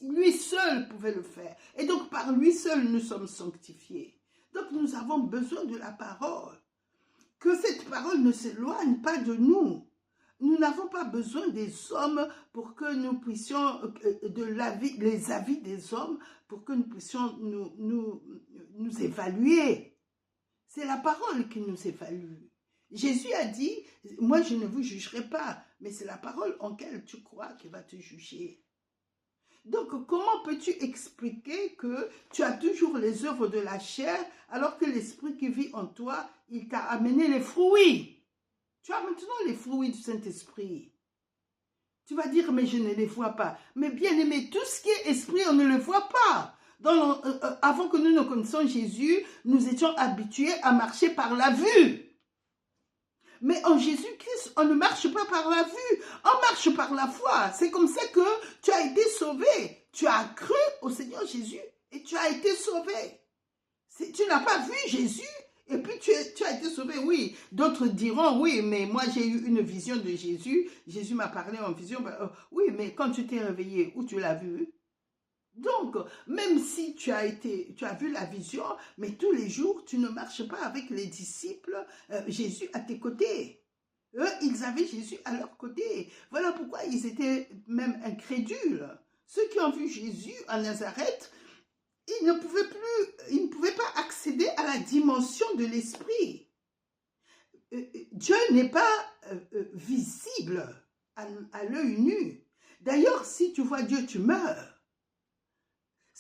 Lui seul pouvait le faire. Et donc, par lui seul, nous sommes sanctifiés. Donc, nous avons besoin de la parole. Que cette parole ne s'éloigne pas de nous. Nous n'avons pas besoin des hommes pour que nous puissions, les avis des hommes, pour que nous puissions nous évaluer. C'est la parole qui nous évalue. Jésus a dit, moi je ne vous jugerai pas, mais c'est la parole en laquelle tu crois qui va te juger. Donc, comment peux-tu expliquer que tu as toujours les œuvres de la chair alors que l'esprit qui vit en toi, il t'a amené les fruits? Tu as maintenant les fruits du Saint-Esprit. Tu vas dire, mais je ne les vois pas. Mais bien aimé, tout ce qui est esprit, on ne le voit pas. Avant que nous ne connaissions Jésus, nous étions habitués à marcher par la vue. Mais en Jésus-Christ, on ne marche pas par la vue, on marche par la foi. C'est comme ça que tu as été sauvé. Tu as cru au Seigneur Jésus et tu as été sauvé. Tu n'as pas vu Jésus et puis tu as été sauvé, oui. D'autres diront, oui, mais moi j'ai eu une vision de Jésus. Jésus m'a parlé en vision. Oui, mais quand tu t'es réveillé, où tu l'as vu? Donc, même si tu as vu la vision, mais tous les jours, tu ne marches pas avec les disciples, Jésus à tes côtés. Eux, ils avaient Jésus à leur côté. Voilà pourquoi ils étaient même incrédules. Ceux qui ont vu Jésus à Nazareth, ils ne pouvaient pas accéder à la dimension de l'esprit. Dieu n'est pas visible à l'œil nu. D'ailleurs, si tu vois Dieu, tu meurs.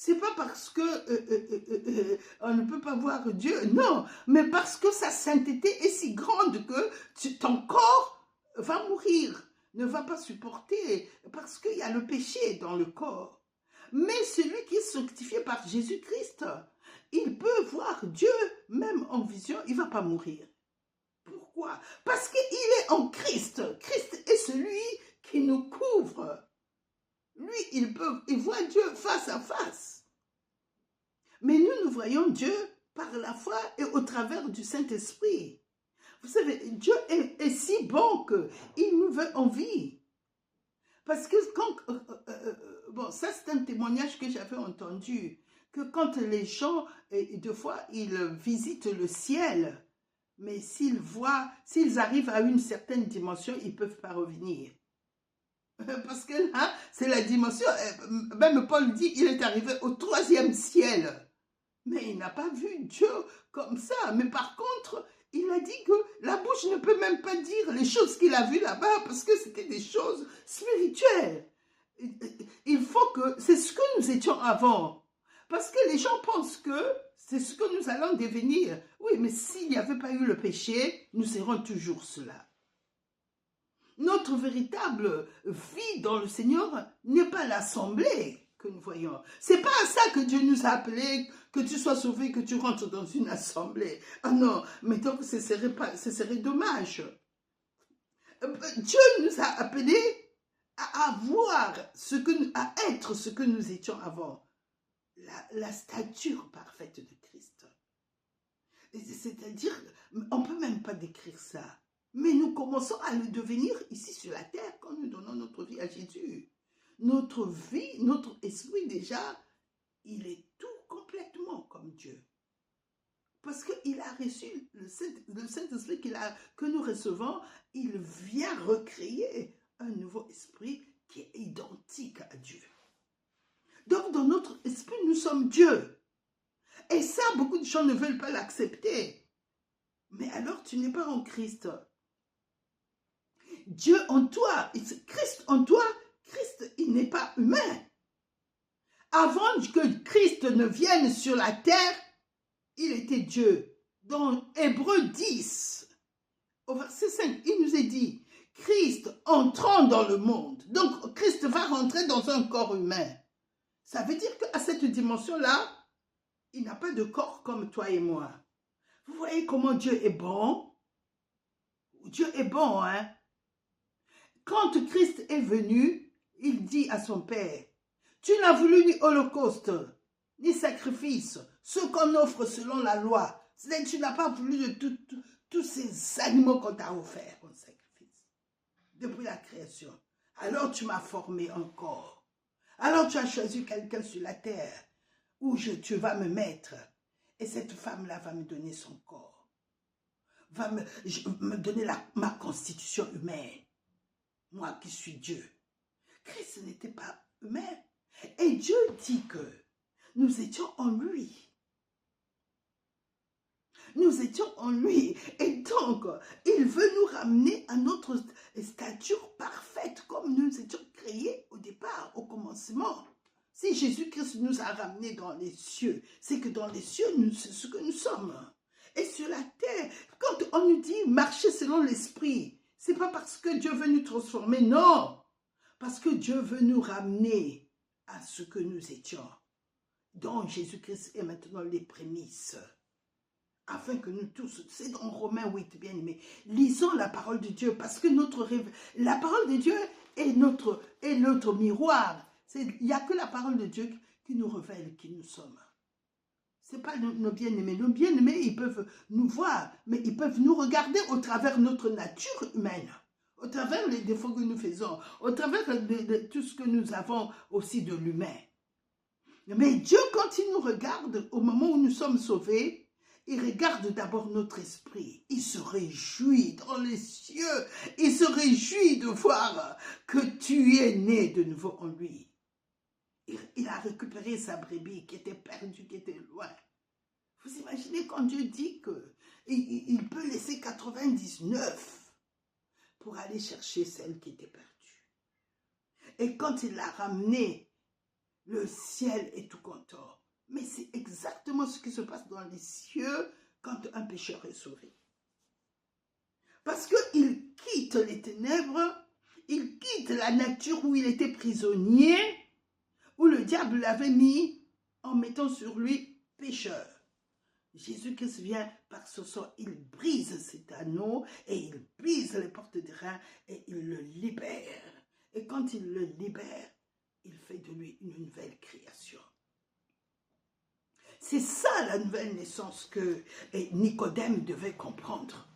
C'est pas parce que on ne peut pas voir Dieu, non, mais parce que sa sainteté est si grande que ton corps va mourir, ne va pas supporter, parce qu'il y a le péché dans le corps. Mais celui qui est sanctifié par Jésus-Christ, il peut voir Dieu même en vision, il ne va pas mourir. Pourquoi? Parce qu'il est en Christ. Christ est celui qui nous couvre. Lui, il voit Dieu face à face. Mais nous voyons Dieu par la foi et au travers du Saint-Esprit. Vous savez, Dieu est si bon qu'il nous veut en vie. Parce que bon, ça c'est un témoignage que j'avais entendu, que quand les gens, deux fois, ils visitent le ciel, mais s'ils arrivent à une certaine dimension, ils ne peuvent pas revenir. Parce que là, c'est la dimension, même Paul dit, il est arrivé au 3e ciel. Mais il n'a pas vu Dieu comme ça. Mais par contre, il a dit que la bouche ne peut même pas dire les choses qu'il a vues là-bas parce que c'était des choses spirituelles. Il faut que... C'est ce que nous étions avant. Parce que les gens pensent que c'est ce que nous allons devenir. Oui, mais s'il n'y avait pas eu le péché, nous serons toujours cela. Notre véritable vie dans le Seigneur n'est pas l'assemblée que nous voyons. C'est pas à ça que Dieu nous a appelés, que tu sois sauvé, que tu rentres dans une assemblée. Ah non, mais donc ce serait dommage. Dieu nous a appelés à à être ce que nous étions avant. La stature parfaite de Christ. C'est-à-dire, on ne peut même pas décrire ça. Mais nous commençons à le devenir ici sur la terre quand nous donnons notre vie à Jésus. Notre vie, notre esprit déjà, il est tout complètement comme Dieu. Parce qu'il a reçu le Saint-Esprit que nous recevons, il vient recréer un nouveau esprit qui est identique à Dieu. Donc dans notre esprit, nous sommes Dieu. Et ça, beaucoup de gens ne veulent pas l'accepter. Mais alors, tu n'es pas en Christ. Dieu en toi, Christ en toi, Christ, il n'est pas humain. Avant que Christ ne vienne sur la terre, il était Dieu. Dans Hébreux 10, au verset 5, il nous est dit, Christ entrant dans le monde. Donc, Christ va rentrer dans un corps humain. Ça veut dire qu'à cette dimension-là, il n'a pas de corps comme toi et moi. Vous voyez comment Dieu est bon? Dieu est bon, hein? Quand Christ est venu, il dit à son Père, tu n'as voulu ni holocauste, ni sacrifice, ce qu'on offre selon la loi. C'est-à-dire que tu n'as pas voulu de tous ces animaux qu'on t'a offerts comme sacrifice. Depuis la création. Alors tu m'as formé encore. Alors tu as choisi quelqu'un sur la terre où tu vas me mettre. Et cette femme-là va me donner son corps. Va me donner ma constitution humaine. Moi qui suis Dieu. Christ n'était pas humain. Et Dieu dit que nous étions en lui. Nous étions en lui. Et donc, il veut nous ramener à notre stature parfaite comme nous étions créés au départ, au commencement. Si Jésus-Christ nous a ramenés dans les cieux, c'est que dans les cieux, c'est ce que nous sommes. Et sur la terre, quand on nous dit marcher selon l'esprit, c'est pas parce que Dieu veut nous transformer, non. Parce que Dieu veut nous ramener à ce que nous étions. Donc Jésus-Christ est maintenant les prémices. Afin que nous tous, c'est dans Romains 8, bien aimés, lisons la parole de Dieu, parce que la parole de Dieu est notre miroir. Il n'y a que la parole de Dieu qui nous révèle qui nous sommes. Ce n'est pas nos bien-aimés. Nos bien-aimés, ils peuvent nous voir, mais ils peuvent nous regarder au travers de notre nature humaine, au travers des défauts que nous faisons, au travers de tout ce que nous avons aussi de l'humain. Mais Dieu, quand il nous regarde, au moment où nous sommes sauvés, il regarde d'abord notre esprit. Il se réjouit dans les cieux. Il se réjouit de voir que tu es né de nouveau en lui. Il a récupéré sa brebis qui était perdue, qui était loin. Vous imaginez quand Dieu dit qu'il peut laisser 99 pour aller chercher celle qui était perdue. Et quand il l'a ramenée, le ciel est tout content. Mais c'est exactement ce qui se passe dans les cieux quand un pécheur est sauvé. Parce qu'il quitte les ténèbres, il quitte la nature où il était prisonnier, où le diable l'avait mis en mettant sur lui pécheur. Jésus-Christ vient par ce sang, il brise cet anneau et il brise les portes des reins et il le libère. Et quand il le libère, il fait de lui une nouvelle création. C'est ça la nouvelle naissance que Nicodème devait comprendre.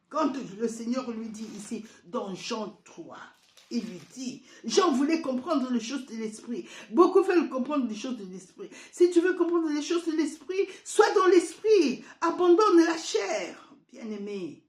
Quand le Seigneur lui dit ici, dans Jean 3, il lui dit, Jean voulait comprendre les choses de l'esprit. Beaucoup veulent comprendre les choses de l'esprit. Si tu veux comprendre les choses de l'esprit, sois dans l'esprit. Abandonne la chair, bien-aimé.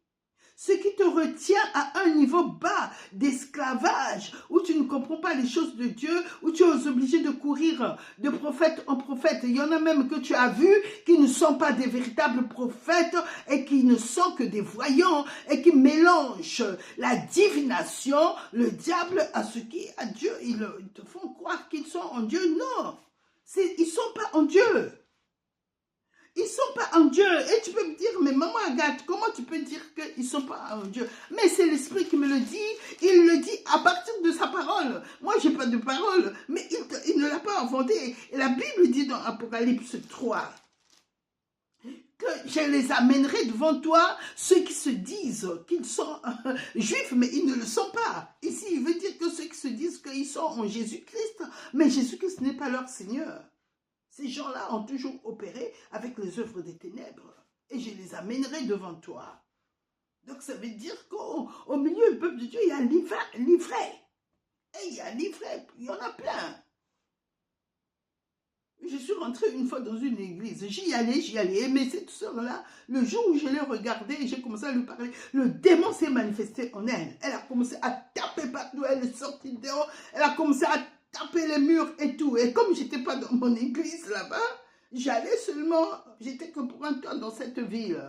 Ce qui te retient à un niveau bas d'esclavage, où tu ne comprends pas les choses de Dieu, où tu es obligé de courir de prophète en prophète. Il y en a même que tu as vu qui ne sont pas des véritables prophètes et qui ne sont que des voyants et qui mélangent la divination, le diable à ce qui est à Dieu. Ils te font croire qu'ils sont en Dieu. Non, ils ne sont pas en Dieu. Ils ne sont pas en Dieu. Et tu peux me dire, mais maman Agathe, comment tu peux dire qu'ils ne sont pas en Dieu? Mais c'est l'Esprit qui me le dit. Il le dit à partir de sa parole. Moi, je n'ai pas de parole, mais il ne l'a pas inventé. Et la Bible dit dans Apocalypse 3 que je les amènerai devant toi, ceux qui se disent qu'ils sont juifs, mais ils ne le sont pas. Ici, il veut dire que ceux qui se disent qu'ils sont en Jésus-Christ, mais Jésus-Christ n'est pas leur Seigneur. Ces gens-là ont toujours opéré avec les œuvres des ténèbres. Et je les amènerai devant toi. Donc ça veut dire qu'au milieu du peuple de Dieu, il y a l'ivraie. Et il y a l'ivraie, il y en a plein. Je suis rentrée une fois dans une église. J'y allais. Mais cette sœur-là, le jour où je l'ai regardée et j'ai commencé à lui parler, le démon s'est manifesté en elle. Elle a commencé à taper partout, elle est sortie dehors, elle a commencé à taper les murs et tout. Et comme je n'étais pas dans mon église là-bas, j'étais que pour un temps dans cette ville.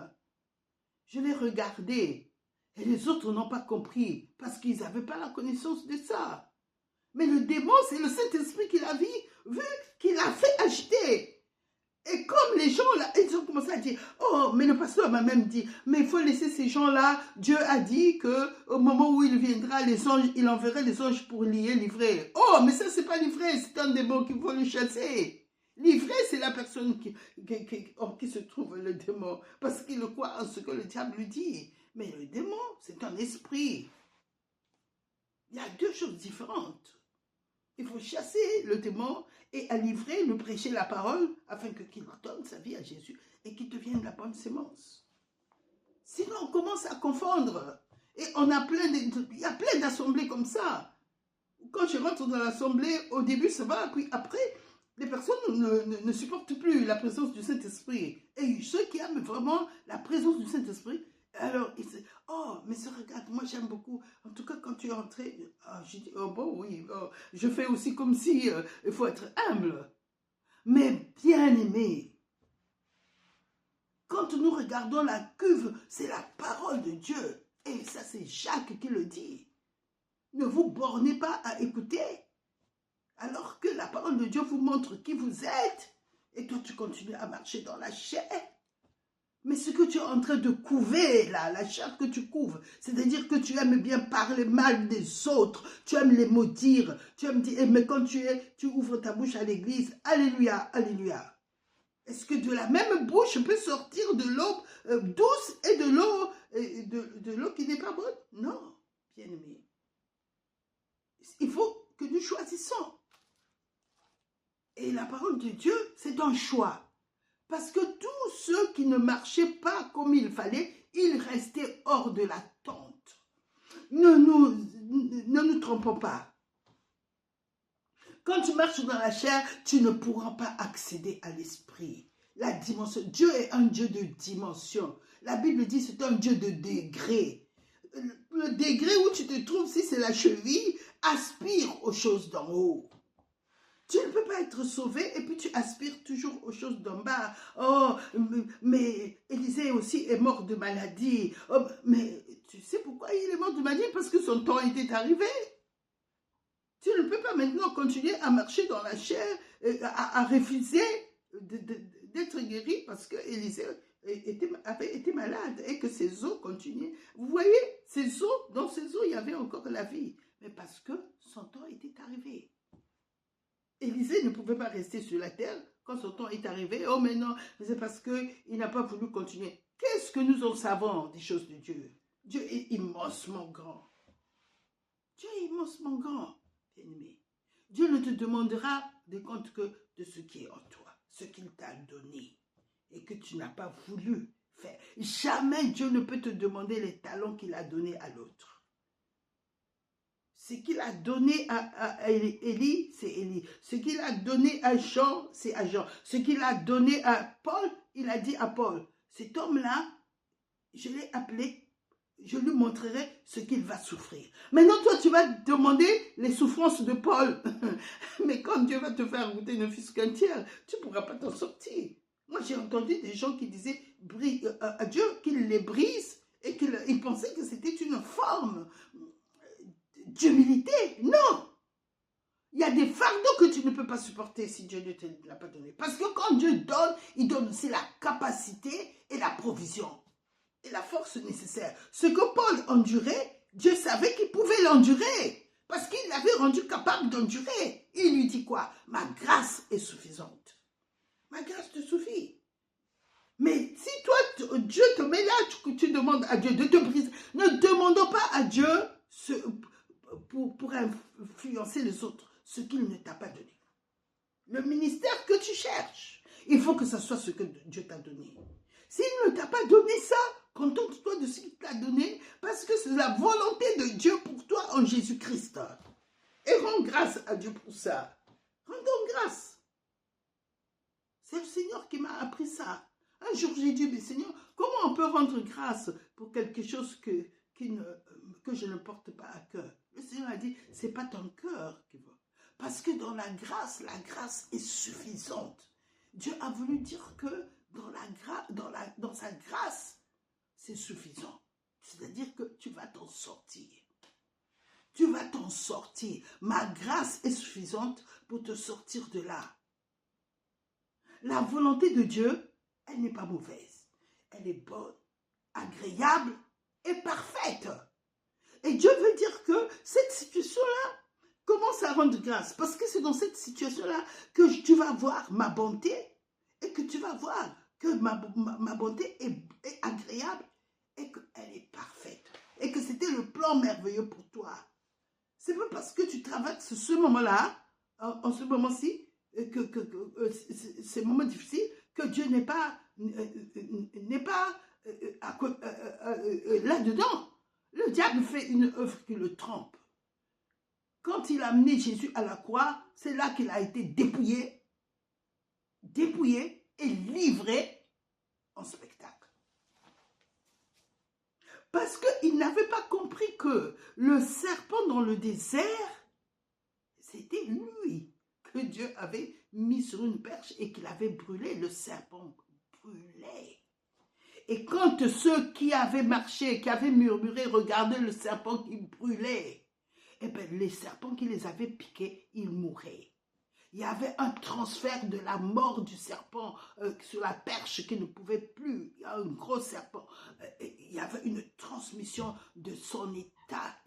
Je l'ai regardé et les autres n'ont pas compris parce qu'ils n'avaient pas la connaissance de ça. Mais le démon, c'est le Saint-Esprit qui l'a vu, qui l'a fait agiter. Et comme les gens là, ils ont commencé à dire, oh, mais le pasteur m'a même dit, mais il faut laisser ces gens-là. Dieu a dit qu'au moment où il viendra, les anges, il enverrait les anges pour livrer. Oh, mais ça, c'est pas livrer, c'est un démon qu'il faut le chasser. Livrer, c'est la personne qui se trouve le démon, parce qu'il croit en ce que le diable lui dit. Mais le démon, c'est un esprit. Il y a deux choses différentes. Il faut chasser le démon et à livrer, lui prêcher la parole afin qu'il donne sa vie à Jésus et qu'il devienne la bonne sémence. Sinon, on commence à confondre. Et on a il y a plein d'assemblées comme ça. Quand je rentre dans l'assemblée, au début, ça va, puis après, les personnes ne supportent plus la présence du Saint-Esprit. Et ceux qui aiment vraiment la présence du Saint-Esprit, alors, ils disent, oh, mais ça, regarde, moi j'aime beaucoup. En tout cas, quand tu es entré, je dis, oh bon, oui, je fais aussi comme si il faut être humble. Mais bien aimé, quand nous regardons la cuve, c'est la parole de Dieu. Et ça, c'est Jacques qui le dit. Ne vous bornez pas à écouter, alors que la parole de Dieu vous montre qui vous êtes. Et toi, tu continues à marcher dans la chair. Mais ce que tu es en train de couver, là, la chair que tu couves, c'est-à-dire que tu aimes bien parler mal des autres, tu aimes les maudire, tu aimes dire, mais quand tu ouvres ta bouche à l'église, alléluia, alléluia. Est-ce que de la même bouche peut sortir de l'eau douce et de l'eau qui n'est pas bonne? Non, bien aimé. Il faut que nous choisissons. Et la parole de Dieu, c'est un choix. Parce que tous ceux qui ne marchaient pas comme il fallait, ils restaient hors de la tente. Ne nous trompons pas. Quand tu marches dans la chair, tu ne pourras pas accéder à l'esprit. La dimension. Dieu est un Dieu de dimension. La Bible dit que c'est un Dieu de degrés. Le degré où tu te trouves, si c'est la cheville, aspire aux choses d'en haut. Tu ne peux pas être sauvé et puis tu aspires toujours aux choses d'en bas. Oh, mais Élisée aussi est mort de maladie. Oh, mais tu sais pourquoi il est mort de maladie? Parce que son temps était arrivé. Tu ne peux pas maintenant continuer à marcher dans la chair, à refuser d'être guéri parce que Élisée avait été malade et que ses os continuaient. Vous voyez, dans ses os, il y avait encore la vie. Mais parce que son temps était arrivé. Élisée ne pouvait pas rester sur la terre quand son temps est arrivé. Oh, mais non, c'est parce qu'il n'a pas voulu continuer. Qu'est-ce que nous en savons des choses de Dieu? Dieu est immensement grand. Dieu est immensement grand, bien-aimé. Dieu ne te demandera de compte que de ce qui est en toi, ce qu'il t'a donné et que tu n'as pas voulu faire. Jamais Dieu ne peut te demander les talents qu'il a donnés à l'autre. Ce qu'il a donné à Élie, c'est Élie. Ce qu'il a donné à Jean, c'est à Jean. Ce qu'il a donné à Paul, il a dit à Paul. Cet homme-là, je l'ai appelé, je lui montrerai ce qu'il va souffrir. Maintenant, toi, tu vas demander les souffrances de Paul. Mais quand Dieu va te faire goûter ne fût-ce qu'un tiers, tu ne pourras pas t'en sortir. Moi, j'ai entendu des gens qui disaient à Dieu qu'il les brise et qu'ils pensaient que c'était une forme d'humilité. Non! Il y a des fardeaux que tu ne peux pas supporter si Dieu ne te l'a pas donné. Parce que quand Dieu donne, il donne aussi la capacité et la provision. Et la force nécessaire. Ce que Paul endurait, Dieu savait qu'il pouvait l'endurer. Parce qu'il l'avait rendu capable d'endurer. Il lui dit quoi? Ma grâce est suffisante. Ma grâce te suffit. Mais si toi, Dieu te met là, tu demandes à Dieu de te briser. Ne demandons pas à Dieu pour influencer les autres ce qu'il ne t'a pas donné. Le ministère que tu cherches, il faut que ce soit ce que Dieu t'a donné. S'il ne t'a pas donné ça, contente-toi de ce qu'il t'a donné parce que c'est la volonté de Dieu pour toi en Jésus-Christ. Et rends grâce à Dieu pour ça. Rendons grâce. C'est le Seigneur qui m'a appris ça. Un jour, j'ai dit, mais Seigneur, comment on peut rendre grâce pour quelque chose que je ne porte pas à cœur? Le Seigneur a dit, c'est pas ton cœur qui va. Parce que dans la grâce est suffisante. Dieu a voulu dire que dans sa grâce, c'est suffisant. C'est-à-dire que tu vas t'en sortir. Tu vas t'en sortir. Ma grâce est suffisante pour te sortir de là. La volonté de Dieu, elle n'est pas mauvaise. Elle est bonne, agréable et parfaite. Et Dieu veut dire que cette situation-là commence à rendre grâce. Parce que c'est dans cette situation-là que tu vas voir ma bonté et que tu vas voir que ma bonté est agréable et qu'elle est parfaite. Et que c'était le plan merveilleux pour toi. parce que tu traverses ce moment-là, en ce moment-ci, ces moments difficiles, que Dieu n'est pas là-dedans. Le diable fait une œuvre qui le trompe. Quand il a amené Jésus à la croix, c'est là qu'il a été dépouillé et livré en spectacle. Parce qu'il n'avait pas compris que le serpent dans le désert, c'était lui que Dieu avait mis sur une perche et qu'il avait brûlé. Le serpent brûlait. Et quand ceux qui avaient marché, qui avaient murmuré, regardaient le serpent qui brûlait, eh bien, les serpents qui les avaient piqués, ils mouraient. Il y avait un transfert de la mort du serpent sur la perche qui ne pouvait plus. Il y a un gros serpent. Il y avait une transmission de son état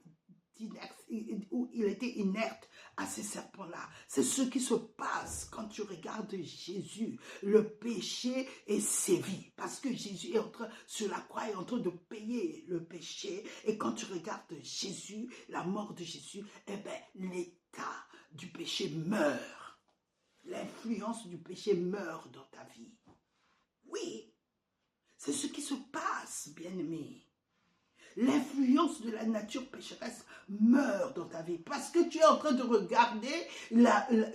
où il était inerte à ces serpents-là. C'est ce qui se passe quand tu regardes Jésus. Le péché est sévi parce que Jésus est sur la croix, est en train de payer le péché. Et quand tu regardes Jésus, la mort de Jésus, eh bien, l'état du péché meurt. L'influence du péché meurt dans ta vie. Oui, c'est ce qui se passe, bien-aimé. L'influence de la nature pécheresse meurt dans ta vie parce que tu es en train de regarder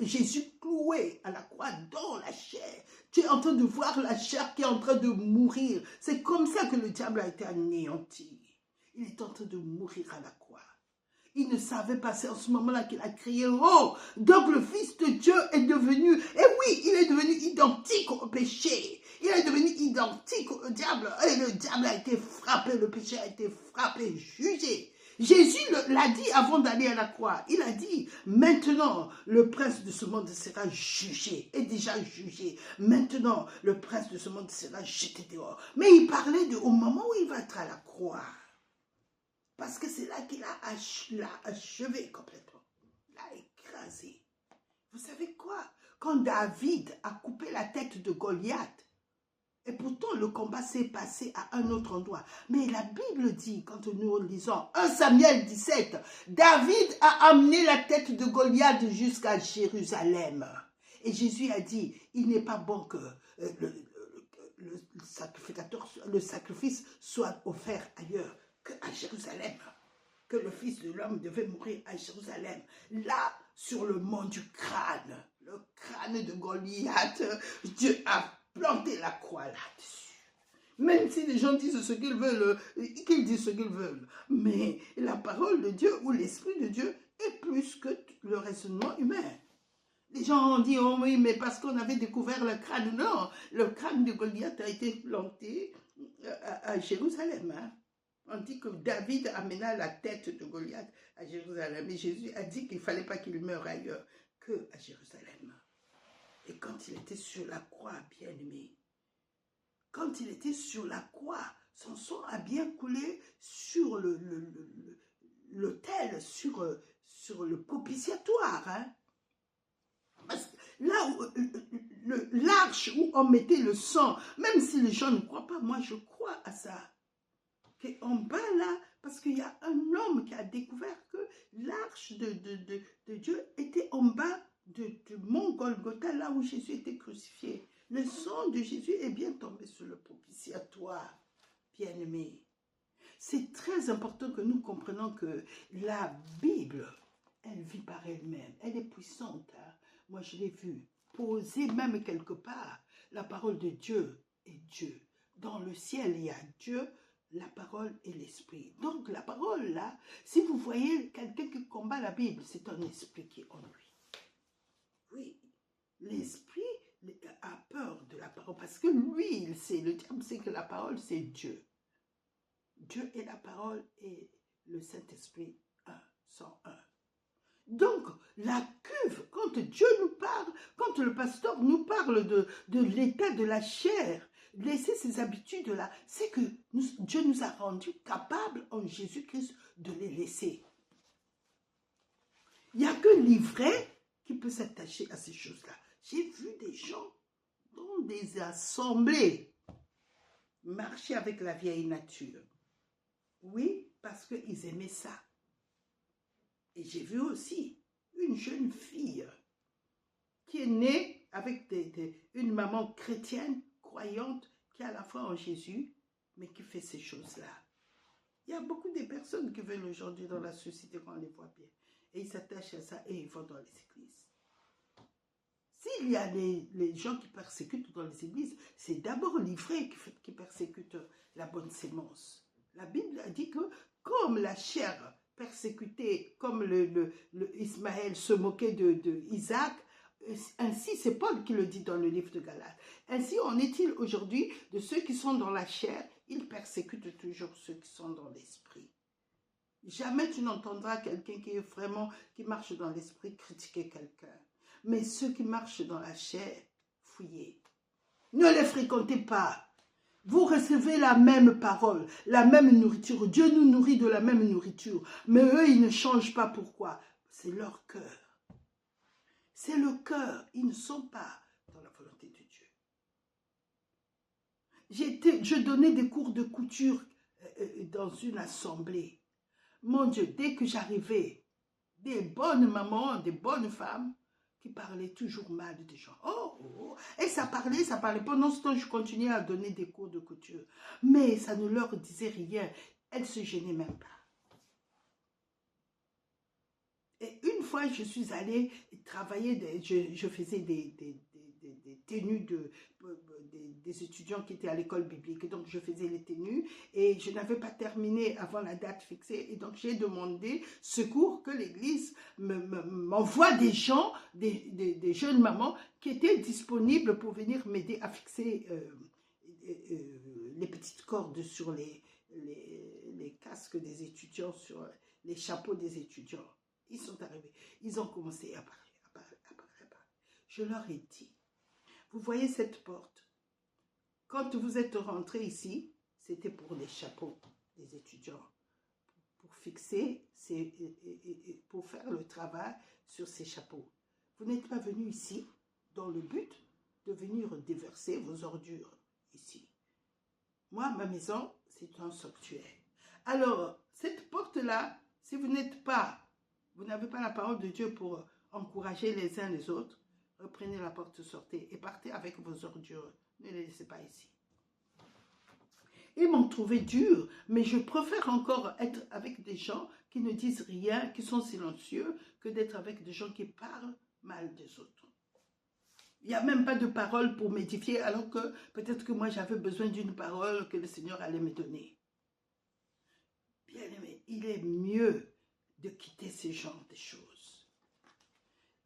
Jésus cloué à la croix dans la chair. Tu es en train de voir la chair qui est en train de mourir. C'est comme ça que le diable a été anéanti. Il est en train de mourir à la croix. Il ne savait pas, c'est en ce moment-là qu'il a crié, oh, donc le Fils de Dieu est devenu, et oui, il est devenu identique au péché. Il est devenu identique au diable. Et le diable a été frappé, le péché a été frappé, jugé. Jésus l'a dit avant d'aller à la croix. Il a dit, maintenant, le prince de ce monde sera jugé, est déjà jugé. Maintenant, le prince de ce monde sera jeté dehors. Mais il parlait au moment où il va être à la croix. Parce que c'est là qu'il l'a achevé complètement. Il l'a écrasé. Vous savez quoi? Quand David a coupé la tête de Goliath, et pourtant le combat s'est passé à un autre endroit. Mais la Bible dit, quand nous lisons 1 Samuel 17, David a amené la tête de Goliath jusqu'à Jérusalem. Et Jésus a dit, il n'est pas bon que le sacrifice soit offert ailleurs qu'à Jérusalem, que le Fils de l'homme devait mourir à Jérusalem, là, sur le mont du crâne, le crâne de Goliath, Dieu a planté la croix là-dessus. Même si les gens disent ce qu'ils veulent, qu'ils disent ce qu'ils veulent, mais la parole de Dieu ou l'Esprit de Dieu est plus que le raisonnement humain. Les gens ont dit, oh oui, mais parce qu'on avait découvert le crâne. Non, le crâne de Goliath a été planté à Jérusalem. Hein. On dit que David amena la tête de Goliath à Jérusalem. Et Jésus a dit qu'il ne fallait pas qu'il meure ailleurs qu'à Jérusalem. Et quand il était sur la croix, bien-aimé, quand il était sur la croix, son sang a bien coulé sur l'autel, sur le propitiatoire. Hein. Parce que là où l'arche où on mettait le sang, même si les gens ne croient pas, moi je crois à ça. En bas là, parce qu'il y a un homme qui a découvert que l'arche de Dieu était en bas du mont Golgotha, là où Jésus était crucifié. Le sang de Jésus est bien tombé sur le propitiatoire, bien-aimé. C'est très important que nous comprenions que la Bible, elle vit par elle-même. Elle est puissante. Hein? Moi, je l'ai vue posée même quelque part. La parole de Dieu est Dieu. Dans le ciel, il y a Dieu, la parole et l'esprit. Donc, la parole, là, si vous voyez quelqu'un qui combat la Bible, c'est un esprit qui est en lui. Oui, l'esprit a peur de la parole parce que lui, il sait, le diable sait que la parole, c'est Dieu. Dieu est la parole et le Saint-Esprit, un, sont un. Donc, la cuve, quand Dieu nous parle, quand le pasteur nous parle de l'état de la chair, laisser ces habitudes-là, c'est que Dieu nous a rendus capables en Jésus-Christ de les laisser. Il n'y a que l'ivraie qui peut s'attacher à ces choses-là. J'ai vu des gens dans des assemblées marcher avec la vieille nature. Oui, parce qu'ils aimaient ça. Et j'ai vu aussi une jeune fille qui est née avec une maman chrétienne, croyante, qui a la foi en Jésus, mais qui fait ces choses-là. Il y a beaucoup de personnes qui veulent aujourd'hui dans la société qu'on les voit bien. Et ils s'attachent à ça et ils vont dans les églises. S'il y a les gens qui persécutent dans les églises, c'est d'abord l'ivraie qui persécute la bonne sémence. La Bible a dit que comme la chair persécutée, comme le Ismaël se moquait de Isaac, ainsi c'est Paul qui le dit dans le livre de Galates. Ainsi en est-il aujourd'hui de ceux qui sont dans la chair, ils persécutent toujours ceux qui sont dans l'esprit. Jamais tu n'entendras quelqu'un qui marche dans l'esprit critiquer quelqu'un. Mais ceux qui marchent dans la chair, fouillez. Ne les fréquentez pas. Vous recevez la même parole, la même nourriture. Dieu nous nourrit de la même nourriture. Mais eux, ils ne changent pas. Pourquoi? C'est leur cœur. C'est le cœur. Ils ne sont pas dans la volonté de Dieu. Je donnais des cours de couture dans une assemblée. Mon Dieu, dès que j'arrivais, des bonnes mamans, des bonnes femmes, qui parlaient toujours mal des gens. Oh. Et ça parlait. Pendant ce temps, je continuais à donner des cours de couture. Mais ça ne leur disait rien. Elles ne se gênaient même pas. Et une fois, je suis allée travailler, je faisais des tenues des étudiants qui étaient à l'école biblique. Donc, je faisais les tenues et je n'avais pas terminé avant la date fixée. Et donc, j'ai demandé secours que l'église m'envoie des gens, des jeunes mamans qui étaient disponibles pour venir m'aider à fixer les petites cordes sur les casques des étudiants, sur les chapeaux des étudiants. Ils sont arrivés. Ils ont commencé à parler. Je leur ai dit, vous voyez cette porte? Quand vous êtes rentrés ici, c'était pour les chapeaux des étudiants, pour fixer, pour faire le travail sur ces chapeaux. Vous n'êtes pas venus ici dans le but de venir déverser vos ordures ici. Moi, ma maison, c'est un sanctuaire. Alors, cette porte-là, si vous n'avez pas la parole de Dieu pour encourager les uns les autres, reprenez la porte, sortez et partez avec vos ordures. Ne les laissez pas ici. Ils m'ont trouvé dur, mais je préfère encore être avec des gens qui ne disent rien, qui sont silencieux, que d'être avec des gens qui parlent mal des autres. Il n'y a même pas de parole pour m'édifier, alors que peut-être que moi j'avais besoin d'une parole que le Seigneur allait me donner. Bien aimé, il est mieux de quitter ce genre de choses.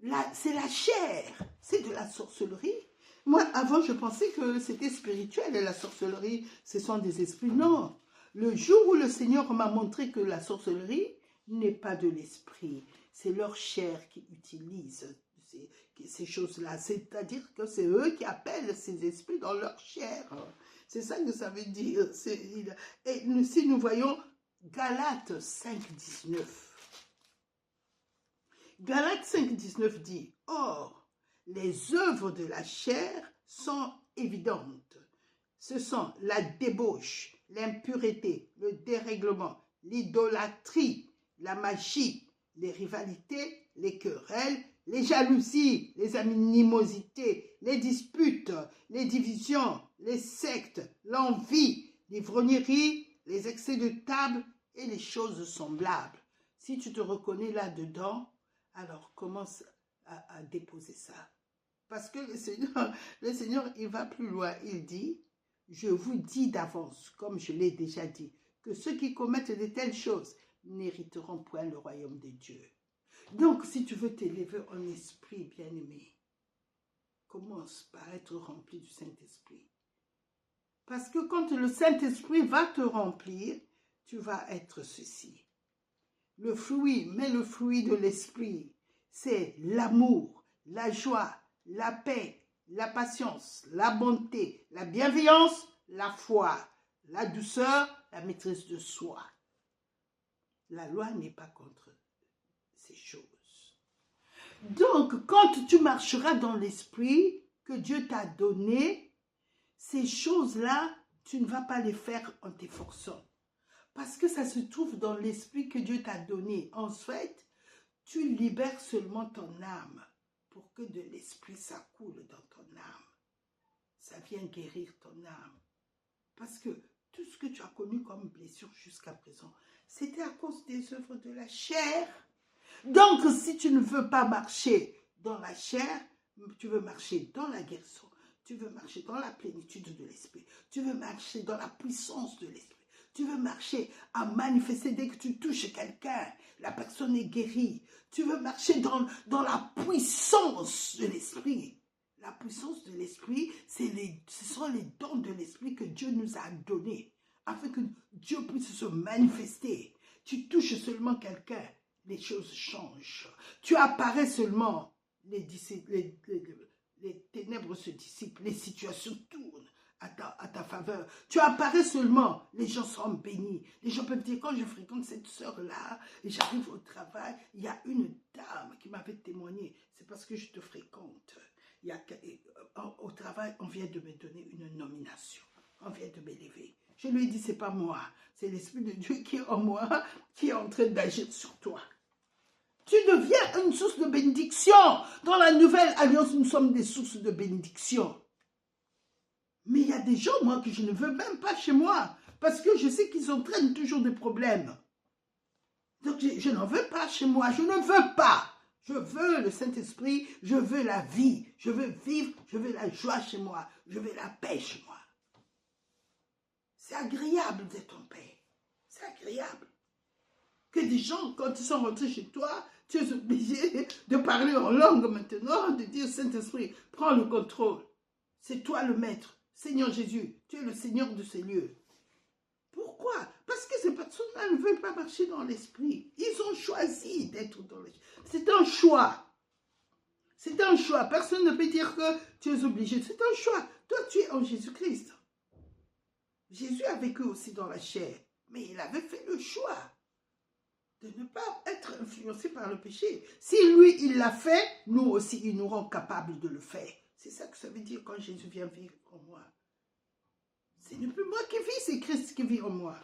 Là, c'est la chair, c'est de la sorcellerie. Moi, avant, je pensais que c'était spirituel et la sorcellerie, ce sont des esprits. Non. Le jour où le Seigneur m'a montré que la sorcellerie n'est pas de l'esprit, c'est leur chair qui utilise ces choses-là. C'est-à-dire que c'est eux qui appellent ces esprits dans leur chair. C'est ça que ça veut dire. Et si nous voyons Galates 5,19. Galates 5,19 dit, « Or, les œuvres de la chair sont évidentes. Ce sont la débauche, l'impureté, le dérèglement, l'idolâtrie, la magie, les rivalités, les querelles, les jalousies, les animosités, les disputes, les divisions, les sectes, l'envie, l'ivrognerie, les excès de table et les choses semblables. » Si tu te reconnais là-dedans, alors commence à déposer ça. Parce que le Seigneur, il va plus loin. Il dit, je vous dis d'avance, comme je l'ai déjà dit, que ceux qui commettent de telles choses n'hériteront point le royaume de Dieu. Donc, si tu veux t'élever en esprit, bien-aimé, commence par être rempli du Saint-Esprit. Parce que quand le Saint-Esprit va te remplir, tu vas être ceci. Le fruit de l'esprit, c'est l'amour, la joie, la paix, la patience, la bonté, la bienveillance, la foi, la douceur, la maîtrise de soi. La loi n'est pas contre ces choses. Donc, quand tu marcheras dans l'esprit que Dieu t'a donné, ces choses-là, tu ne vas pas les faire en t'efforçant. Parce que ça se trouve dans l'esprit que Dieu t'a donné. En fait, Tu libères seulement ton âme pour que de l'esprit s'accoule dans ton âme. Ça vient guérir ton âme. Parce que tout ce que tu as connu comme blessure jusqu'à présent, c'était à cause des œuvres de la chair. Donc, si tu ne veux pas marcher dans la chair, tu veux marcher dans la guérison, tu veux marcher dans la plénitude de l'esprit, tu veux marcher dans la puissance de l'esprit, tu veux marcher à manifester dès que tu touches quelqu'un, la personne est guérie. Tu veux marcher dans la puissance de l'esprit. La puissance de l'esprit, ce sont les dons de l'esprit que Dieu nous a donnés, afin que Dieu puisse se manifester. Tu touches seulement quelqu'un, les choses changent. Tu apparais seulement, les ténèbres se dissipent, les situations tournent à ta faveur. Tu apparais seulement, les gens sont bénis. Les gens peuvent dire, quand je fréquente cette sœur-là, et j'arrive au travail, il y a une dame qui m'avait témoigné, c'est parce que je te fréquente. Au travail, on vient de me donner une nomination, on vient de m'élever. Je lui ai dit, c'est pas moi, c'est l'Esprit de Dieu qui est en moi, qui est en train d'agir sur toi. Tu deviens une source de bénédiction. Dans la nouvelle alliance, nous sommes des sources de bénédiction. Mais il y a des gens, moi, que je ne veux même pas chez moi, parce que je sais qu'ils entraînent toujours des problèmes. Donc, je n'en veux pas chez moi, je ne veux pas. Je veux le Saint-Esprit, je veux la vie, je veux vivre, je veux la joie chez moi, je veux la paix chez moi. C'est agréable d'être en paix, c'est agréable. Que des gens, quand ils sont rentrés chez toi, tu es obligé de parler en langue maintenant, de dire Saint-Esprit, prends le contrôle. C'est toi le maître. Seigneur Jésus, tu es le Seigneur de ces lieux. Pourquoi? Parce que ces personnes-là ne veulent pas marcher dans l'esprit. Ils ont choisi d'être dans l'esprit. C'est un choix. C'est un choix. Personne ne peut dire que tu es obligé. C'est un choix. Toi, tu es en Jésus-Christ. Jésus a vécu aussi dans la chair, mais il avait fait le choix de ne pas être influencé par le péché. Si lui, il l'a fait, nous aussi, il nous rend capables de le faire. C'est ça que ça veut dire quand Jésus vient vivre en moi. Ce n'est plus moi qui vis, c'est Christ qui vit en moi.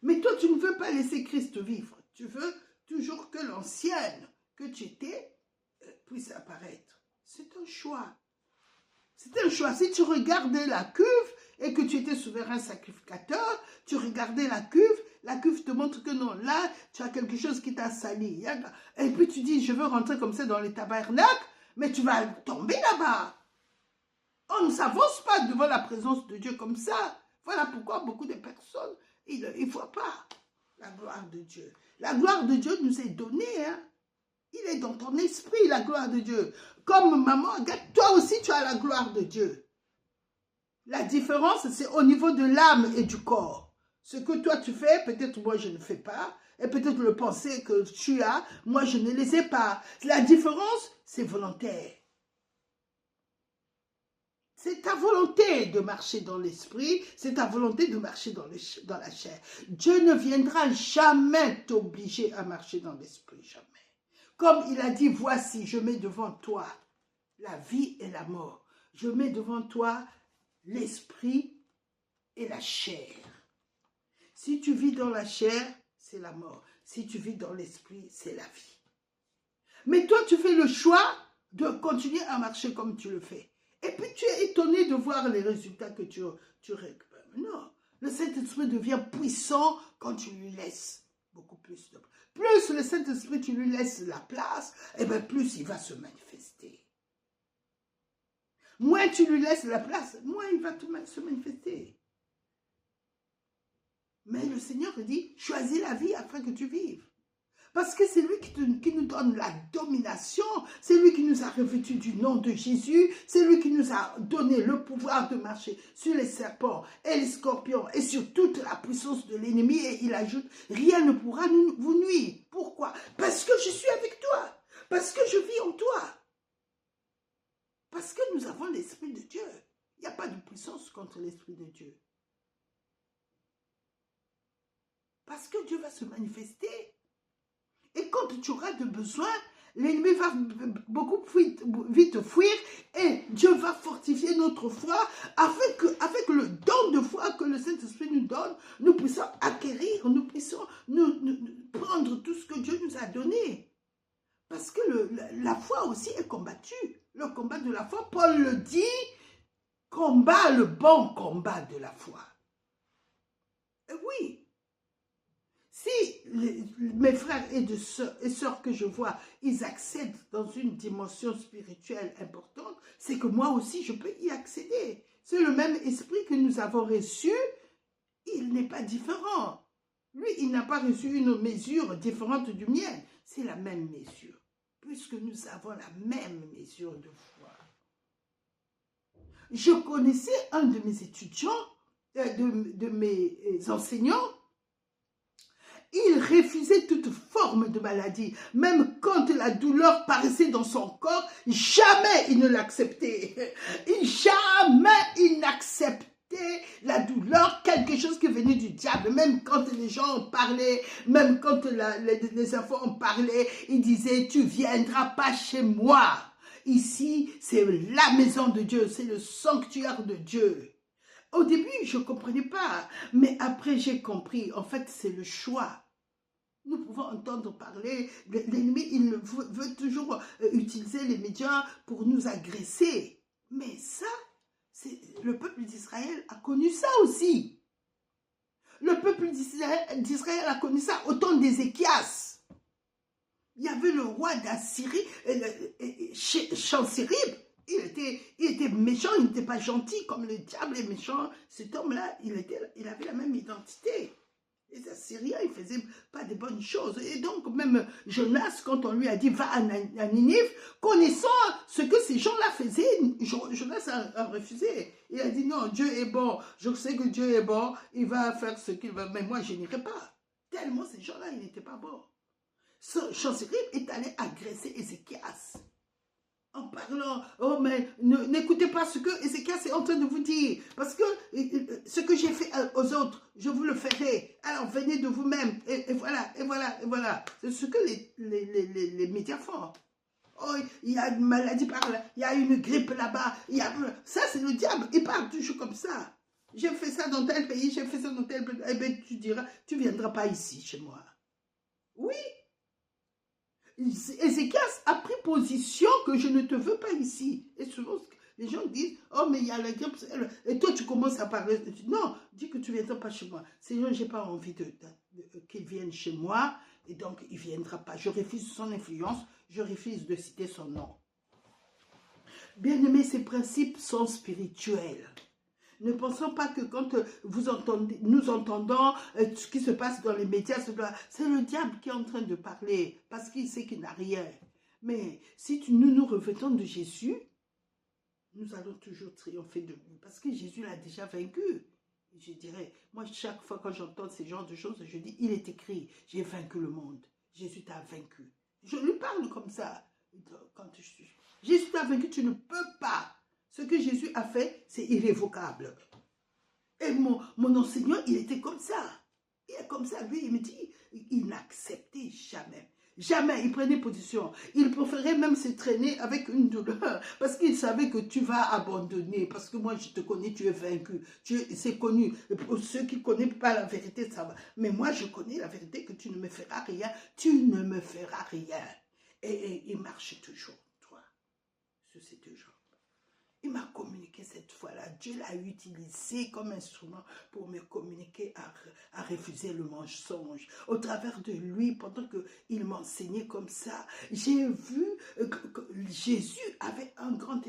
Mais toi, tu ne veux pas laisser Christ vivre. Tu veux toujours que l'ancienne que tu étais puisse apparaître. C'est un choix. C'est un choix. Si tu regardais la cuve et que tu étais souverain sacrificateur, tu regardais la cuve te montre que non, là, tu as quelque chose qui t'a sali. Et puis tu dis, je veux rentrer comme ça dans les tabernacles, mais tu vas tomber là-bas. On ne s'avance pas devant la présence de Dieu comme ça. Voilà pourquoi beaucoup de personnes, ils ne voient pas la gloire de Dieu. La gloire de Dieu nous est donnée. Hein? Il est dans ton esprit, la gloire de Dieu. Comme maman, regarde, toi aussi, tu as la gloire de Dieu. La différence, c'est au niveau de l'âme et du corps. Ce que toi, tu fais, peut-être moi, je ne fais pas. Et peut-être le pensée que tu as, moi, je ne les ai pas. La différence, c'est volontaire. C'est ta volonté de marcher dans l'esprit, c'est ta volonté de marcher dans la chair. Dieu ne viendra jamais t'obliger à marcher dans l'esprit, jamais. Comme il a dit, voici, je mets devant toi la vie et la mort. Je mets devant toi l'esprit et la chair. Si tu vis dans la chair, c'est la mort. Si tu vis dans l'esprit, c'est la vie. Mais toi, tu fais le choix de continuer à marcher comme tu le fais. Et puis tu es étonné de voir les résultats que tu récupères. Non, le Saint-Esprit devient puissant quand tu lui laisses beaucoup plus de place. Plus le Saint-Esprit, tu lui laisses la place, et bien plus il va se manifester. Moins tu lui laisses la place, moins il va se manifester. Mais le Seigneur dit, choisis la vie afin que tu vives. Parce que c'est lui qui nous donne la domination, c'est lui qui nous a revêtus du nom de Jésus, c'est lui qui nous a donné le pouvoir de marcher sur les serpents et les scorpions et sur toute la puissance de l'ennemi. Et il ajoute, rien ne pourra vous nuire. Pourquoi? Parce que je suis avec toi, parce que je vis en toi, parce que nous avons l'Esprit de Dieu. Il n'y a pas de puissance contre l'Esprit de Dieu. Parce que Dieu va se manifester. Et quand tu auras de besoin, l'ennemi va beaucoup vite fuir et Dieu va fortifier notre foi afin que, avec le don de foi que le Saint-Esprit nous donne, nous puissions acquérir, nous puissions nous prendre tout ce que Dieu nous a donné. Parce que la foi aussi est combattue. Le combat de la foi, Paul le dit, combat le bon combat de la foi. Et oui, si mes frères et sœurs que je vois, ils accèdent dans une dimension spirituelle importante, c'est que moi aussi, je peux y accéder. C'est le même esprit que nous avons reçu, il n'est pas différent. Lui, il n'a pas reçu une mesure différente du mien. C'est la même mesure, puisque nous avons la même mesure de foi. Je connaissais un de mes étudiants, de mes enseignants. Il refusait toute forme de maladie. Même quand la douleur paraissait dans son corps, jamais il ne l'acceptait. Jamais il n'acceptait la douleur, quelque chose qui venait du diable. Même quand les gens en parlaient, même quand les enfants en parlaient, il disait, tu ne viendras pas chez moi. Ici, c'est la maison de Dieu, c'est le sanctuaire de Dieu. Au début, je ne comprenais pas, mais après j'ai compris. En fait, c'est le choix. Nous pouvons entendre parler, l'ennemi, il veut toujours utiliser les médias pour nous agresser. Mais ça, le peuple d'Israël a connu ça aussi. Le peuple d'Israël a connu ça au temps d'Ézéchias. Il y avait le roi d'Assyrie, Sennacherib. Il était méchant, il n'était pas gentil comme le diable est méchant. Cet homme-là, il avait la même identité. Les Assyriens, ils ne faisaient pas de bonnes choses. Et donc, même Jonas, quand on lui a dit, va à Ninive, connaissant ce que ces gens-là faisaient, Jonas a refusé. Il a dit, non, Dieu est bon. Je sais que Dieu est bon. Il va faire ce qu'il veut. Mais moi, je n'irai pas. Tellement ces gens-là, ils n'étaient pas bons. Sennacherib est allé agresser Ézéchias. En parlant, oh mais n'écoutez pas ce que Ézéchias est en train de vous dire, parce que ce que j'ai fait aux autres, je vous le ferai, alors venez de vous-même, et voilà, et voilà, et voilà. C'est ce que les médias font. Oh, il y a une maladie par là, il y a une grippe là-bas, ça c'est le diable, il parle toujours comme ça. J'ai fait ça dans tel pays, j'ai fait ça dans tel pays, eh bien tu diras, tu ne viendras pas ici chez moi. Oui. Ézéchias a pris position que je ne te veux pas ici. Et souvent, les gens disent, oh, mais il y a la grippe. Et toi, tu commences à parler. Non, dis que tu ne viendras pas chez moi. Sinon, je n'ai pas envie qu'il vienne chez moi. Et donc, il ne viendra pas. Je refuse son influence. Je refuse de citer son nom. Bien-aimés, ces principes sont spirituels. Ne pensons pas que quand nous entendons ce qui se passe dans les médias, c'est le diable qui est en train de parler parce qu'il sait qu'il n'a rien. Mais si nous nous revêtons de Jésus, nous allons toujours triompher de lui parce que Jésus l'a déjà vaincu. Je dirais, moi chaque fois quand j'entends ce genre de choses, je dis, il est écrit, j'ai vaincu le monde. Jésus t'a vaincu. Je lui parle comme ça. Quand Jésus t'a vaincu, tu ne peux pas. Ce que Jésus a fait, c'est irrévocable. Et mon enseignant, il était comme ça. Il est comme ça, lui, il me dit, il n'acceptait jamais. Jamais, il prenait position. Il préférait même se traîner avec une douleur parce qu'il savait que tu vas abandonner. Parce que moi, je te connais, tu es vaincu. C'est connu. Pour ceux qui ne connaissent pas la vérité, ça va. Mais moi, je connais la vérité que tu ne me feras rien. Tu ne me feras rien. Et il marche toujours, toi, sur ces deux jambes. Il m'a communiqué cette fois-là. Dieu l'a utilisé comme instrument pour me communiquer à refuser le mensonge. Au travers de lui, pendant qu'il m'enseignait comme ça, j'ai vu que Jésus avait un grand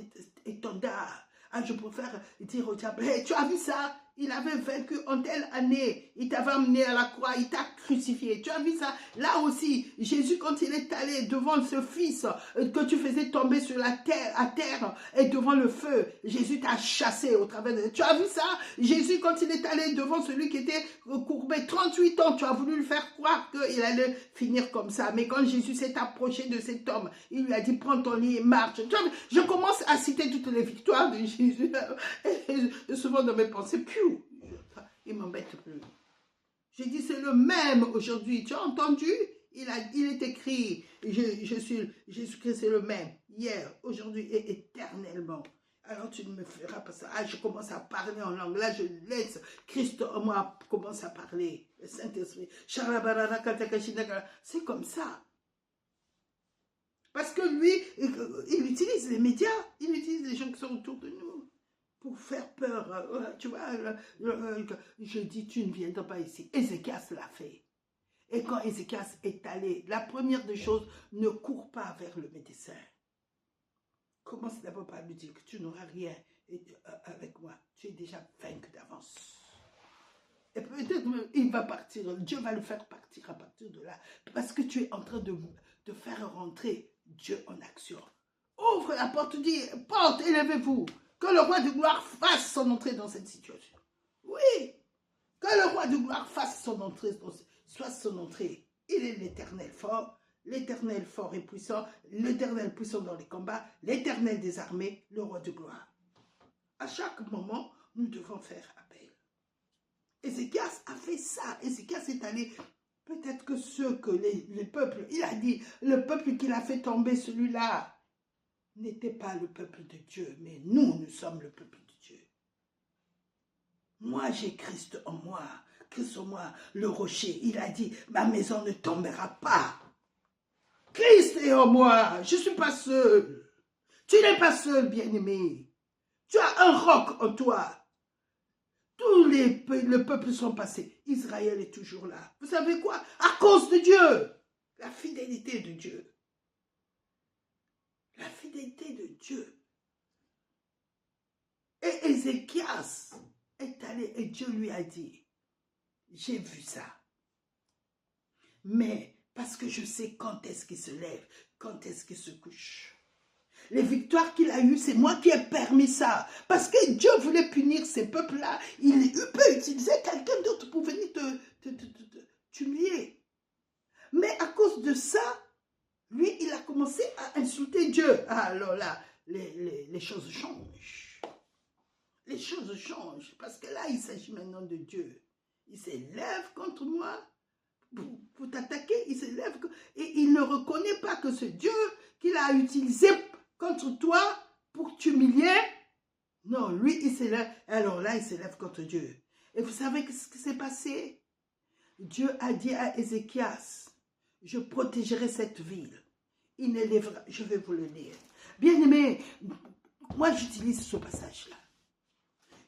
étendard. Ah, je préfère dire au diable, hey, tu as vu ça? Il avait vaincu en telle année. Il t'avait amené à la croix, il t'a crucifié. Tu as vu ça? Là aussi, Jésus, quand il est allé devant ce fils que tu faisais tomber sur la terre, à terre et devant le feu, Jésus t'a chassé au travers de... Tu as vu ça? Jésus, quand il est allé devant celui qui était courbé 38 ans, tu as voulu lui faire croire qu'il allait finir comme ça. Mais quand Jésus s'est approché de cet homme, il lui a dit, prends ton lit et marche. Je commence à citer toutes les victoires de Jésus. Et souvent dans mes pensées, il ne m'embête plus. J'ai dit, c'est le même aujourd'hui. Tu as entendu? Il est écrit, je suis Jésus-Christ, c'est le même. Hier, aujourd'hui et éternellement. Alors tu ne me feras pas ça. Ah, je commence à parler en langue. Là, je laisse Christ en moi commence à parler. Le Saint-Esprit. C'est comme ça. Parce que lui, il utilise les médias, il utilise les gens qui sont autour de nous pour faire peur. Tu vois, je dis, tu ne viendras pas ici. Ézéchias l'a fait. Et quand Ézéchias est allé, la première des choses, ne cours pas vers le médecin. Commence d'abord par lui dire que tu n'auras rien avec moi. Tu es déjà vaincu d'avance. Et peut-être il va partir, Dieu va le faire partir à partir de là. Parce que tu es en train de faire rentrer Dieu en action. Ouvre la porte, dis, porte, élevez-vous. Que le roi de gloire fasse son entrée dans cette situation. Oui, que le roi de gloire fasse son entrée, soit son entrée. Il est l'Éternel fort et puissant, l'Éternel puissant dans les combats, l'Éternel des armées, le roi de gloire. À chaque moment, nous devons faire appel. Ézéchias a fait ça. Ézéchias est allé, peut-être que ceux que les peuples, il a dit, le peuple qu'il a fait tomber, celui-là, n'était pas le peuple de Dieu, mais nous sommes le peuple de Dieu. Moi, j'ai Christ en moi, le rocher. Il a dit, ma maison ne tombera pas. Christ est en moi, je ne suis pas seul. Tu n'es pas seul, bien-aimé. Tu as un roc en toi. Tous le peuple sont passés. Israël est toujours là. Vous savez quoi? À cause de Dieu. La fidélité de Dieu. La fidélité de Dieu. Et Ézéchias est allé et Dieu lui a dit, j'ai vu ça. Mais parce que je sais quand est-ce qu'il se lève, quand est-ce qu'il se couche. Les victoires qu'il a eues, c'est moi qui ai permis ça. Parce que Dieu voulait punir ces peuples-là. Il peut utiliser quelqu'un d'autre pour venir t'humilier. Mais à cause de ça, lui, il a commencé à insulter Dieu. Alors là, les choses changent. Les choses changent. Parce que là, il s'agit maintenant de Dieu. Il s'élève contre moi pour t'attaquer. Il s'élève et il ne reconnaît pas que c'est Dieu qu'il a utilisé contre toi pour t'humilier. Non, lui, il s'élève. Alors là, il s'élève contre Dieu. Et vous savez ce qui s'est passé? Dieu a dit à Ézéchias, je protégerai cette ville. Il ne lèvera. Je vais vous le lire. Bien-aimé, moi, j'utilise ce passage-là.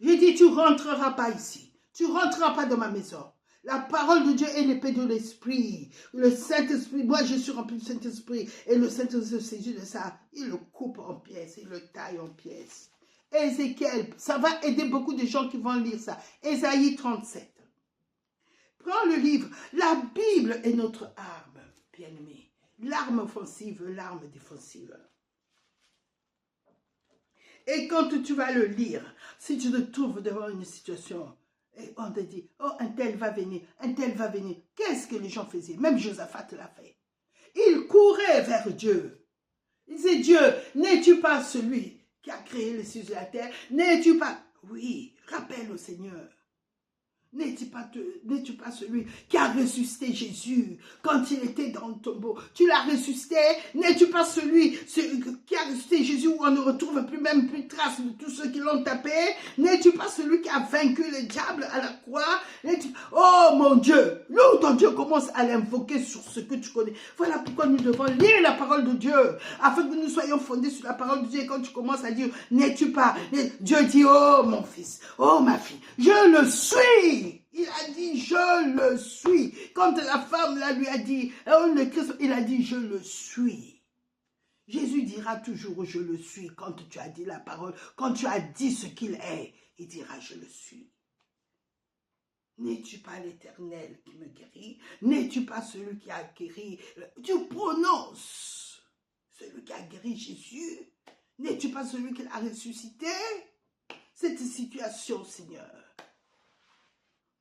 Je dis, tu ne rentreras pas ici. Tu ne rentreras pas dans ma maison. La parole de Dieu est l'épée de l'esprit. Le Saint-Esprit, moi je suis rempli du Saint-Esprit. Et le Saint-Esprit se saisit de ça. Il le coupe en pièces, il le taille en pièces. Ézéchiel, ça va aider beaucoup de gens qui vont lire ça. Ésaïe 37. Prends le livre. La Bible est notre arme, bien-aimé. L'arme offensive, l'arme défensive. Et quand tu vas le lire, si tu te trouves devant une situation, et on te dit, oh, un tel va venir, un tel va venir. Qu'est-ce que les gens faisaient? Même Josaphat l'a fait. Il courait vers Dieu. Il disait, Dieu, n'es-tu pas celui qui a créé les cieux et la terre? N'es-tu pas... Oui, rappelle au Seigneur. N'es-tu pas celui qui a ressuscité Jésus quand il était dans le tombeau? Tu l'as ressuscité. N'es-tu pas celui qui a ressuscité Jésus où on ne retrouve plus trace de tous ceux qui l'ont tapé? N'es-tu pas celui qui a vaincu le diable à la croix? Oh mon Dieu, loue ton Dieu, commence à l'invoquer sur ce que tu connais. Voilà pourquoi nous devons lire la parole de Dieu afin que nous soyons fondés sur la parole de Dieu. Et quand tu commences à dire, n'es-tu pas? Dieu dit, oh mon fils, oh ma fille, je le suis. Il a dit, je le suis. Quand la femme là lui a dit, oh, le Christ, il a dit, je le suis. Jésus dira toujours, je le suis, quand tu as dit la parole, quand tu as dit ce qu'il est, il dira, je le suis. N'es-tu pas l'Éternel qui me guérit? N'es-tu pas celui qui a guéri? Tu prononces celui qui a guéri Jésus. N'es-tu pas celui qui l'a ressuscité? Cette situation, Seigneur.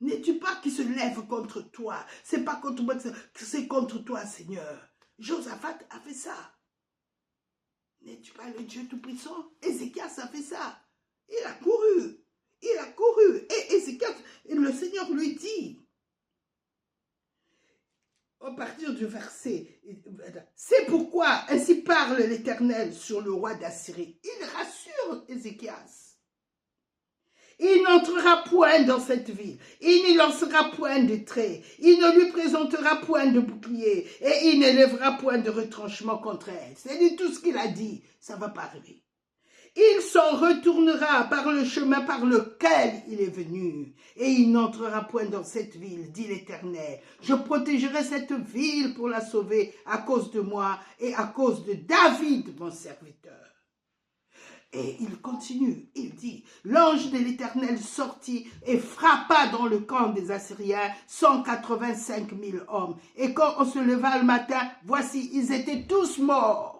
N'es-tu pas qui se lève contre toi? C'est pas contre moi, c'est contre toi, Seigneur. Josaphat a fait ça. N'es-tu pas le Dieu Tout-Puissant? Ézéchias a fait ça. Il a couru. Il a couru. Et Ézéchias, le Seigneur lui dit, à partir du verset, c'est pourquoi ainsi parle l'Éternel sur le roi d'Assyrie. Il rassure Ézéchias. Il n'entrera point dans cette ville, il n'y lancera point de trait, il ne lui présentera point de bouclier, et il n'élèvera point de retranchement contre elle. C'est dit tout ce qu'il a dit, ça ne va pas arriver. Il s'en retournera par le chemin par lequel il est venu, et il n'entrera point dans cette ville, dit l'Éternel. Je protégerai cette ville pour la sauver à cause de moi et à cause de David, mon serviteur. Et il continue, il dit, l'ange de l'Éternel sortit et frappa dans le camp des Assyriens 185 000 hommes. Et quand on se leva le matin, voici, ils étaient tous morts.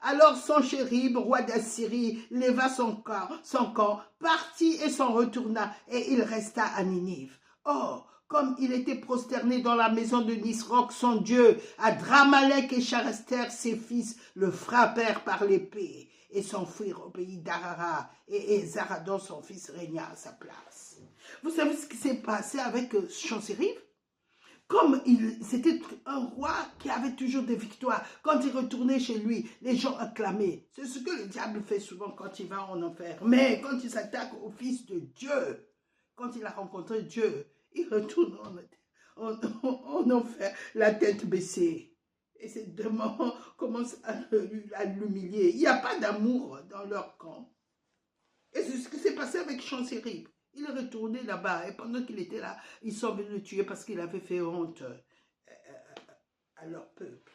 Alors Sanchérib, roi d'Assyrie, leva son camp, partit et s'en retourna, et il resta à Ninive. Or, comme il était prosterné dans la maison de Nisroch, son dieu, Adramalek et Charester, ses fils, le frappèrent par l'épée et s'enfuirent au pays d'Arara, et Zaradon, son fils, régna à sa place. Vous savez ce qui s'est passé avec Sanchérib? Comme c'était un roi qui avait toujours des victoires, quand il retournait chez lui, les gens acclamaient. C'est ce que le diable fait souvent quand il va en enfer. Mais quand il s'attaque au Fils de Dieu, quand il a rencontré Dieu, il retourne en enfer, la tête baissée. Et ses démons commencent à l'humilier. Il n'y a pas d'amour dans leur camp. Et c'est ce qui s'est passé avec Sanchérib. Il est retourné là-bas et pendant qu'il était là, ils sont venus le tuer parce qu'il avait fait honte à leur peuple.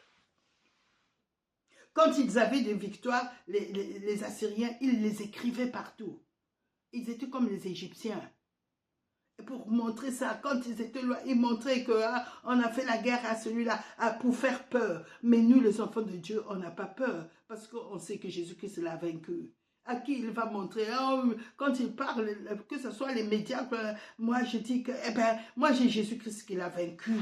Quand ils avaient des victoires, les Assyriens, ils les écrivaient partout. Ils étaient comme les Égyptiens. Et pour montrer ça, quand ils étaient là, ils montraient qu'on a fait la guerre à celui-là pour faire peur. Mais nous, les enfants de Dieu, on n'a pas peur parce qu'on sait que Jésus-Christ l'a vaincu. À qui il va montrer, quand il parle, que ce soit les médias, moi je dis que, moi j'ai Jésus-Christ qui l'a vaincu.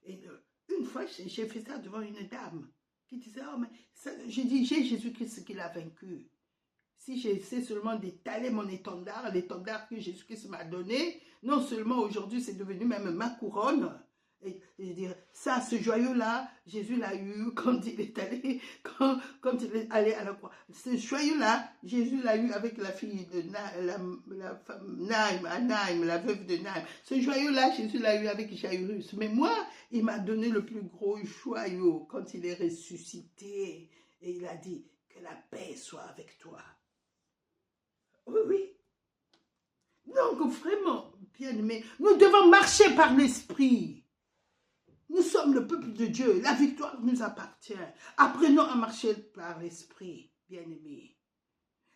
Et une fois, j'ai fait ça devant une dame qui disait, j'ai dit, j'ai Jésus-Christ qui l'a vaincu. Si j'essaie seulement d'étaler mon étendard, l'étendard que Jésus-Christ m'a donné, non seulement aujourd'hui c'est devenu même ma couronne, et je dirais, ça, ce joyau-là, Jésus l'a eu quand il est allé, quand il est allé à la croix. Ce joyau-là, Jésus l'a eu avec la fille de la femme Naïm, la veuve de Naïm. Ce joyau-là, Jésus l'a eu avec Jairus. Mais moi, il m'a donné le plus gros joyau quand il est ressuscité. Et il a dit, que la paix soit avec toi. Oui, oui. Donc, vraiment, bien aimé, nous devons marcher par l'esprit. Nous sommes le peuple de Dieu. La victoire nous appartient. Apprenons à marcher par l'esprit, bien-aimés.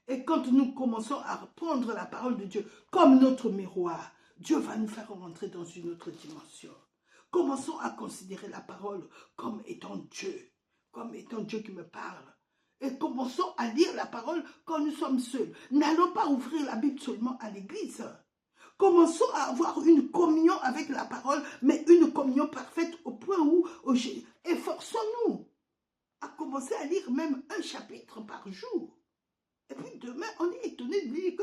Et quand nous commençons à prendre la parole de Dieu comme notre miroir, Dieu va nous faire rentrer dans une autre dimension. Commençons à considérer la parole comme étant Dieu qui me parle. Et commençons à lire la parole quand nous sommes seuls. N'allons pas ouvrir la Bible seulement à l'église. Commençons à avoir une communion avec la parole, mais une communion parfaite au point où efforçons-nous à commencer à lire même un chapitre par jour. Et puis demain, on est étonné de dire que,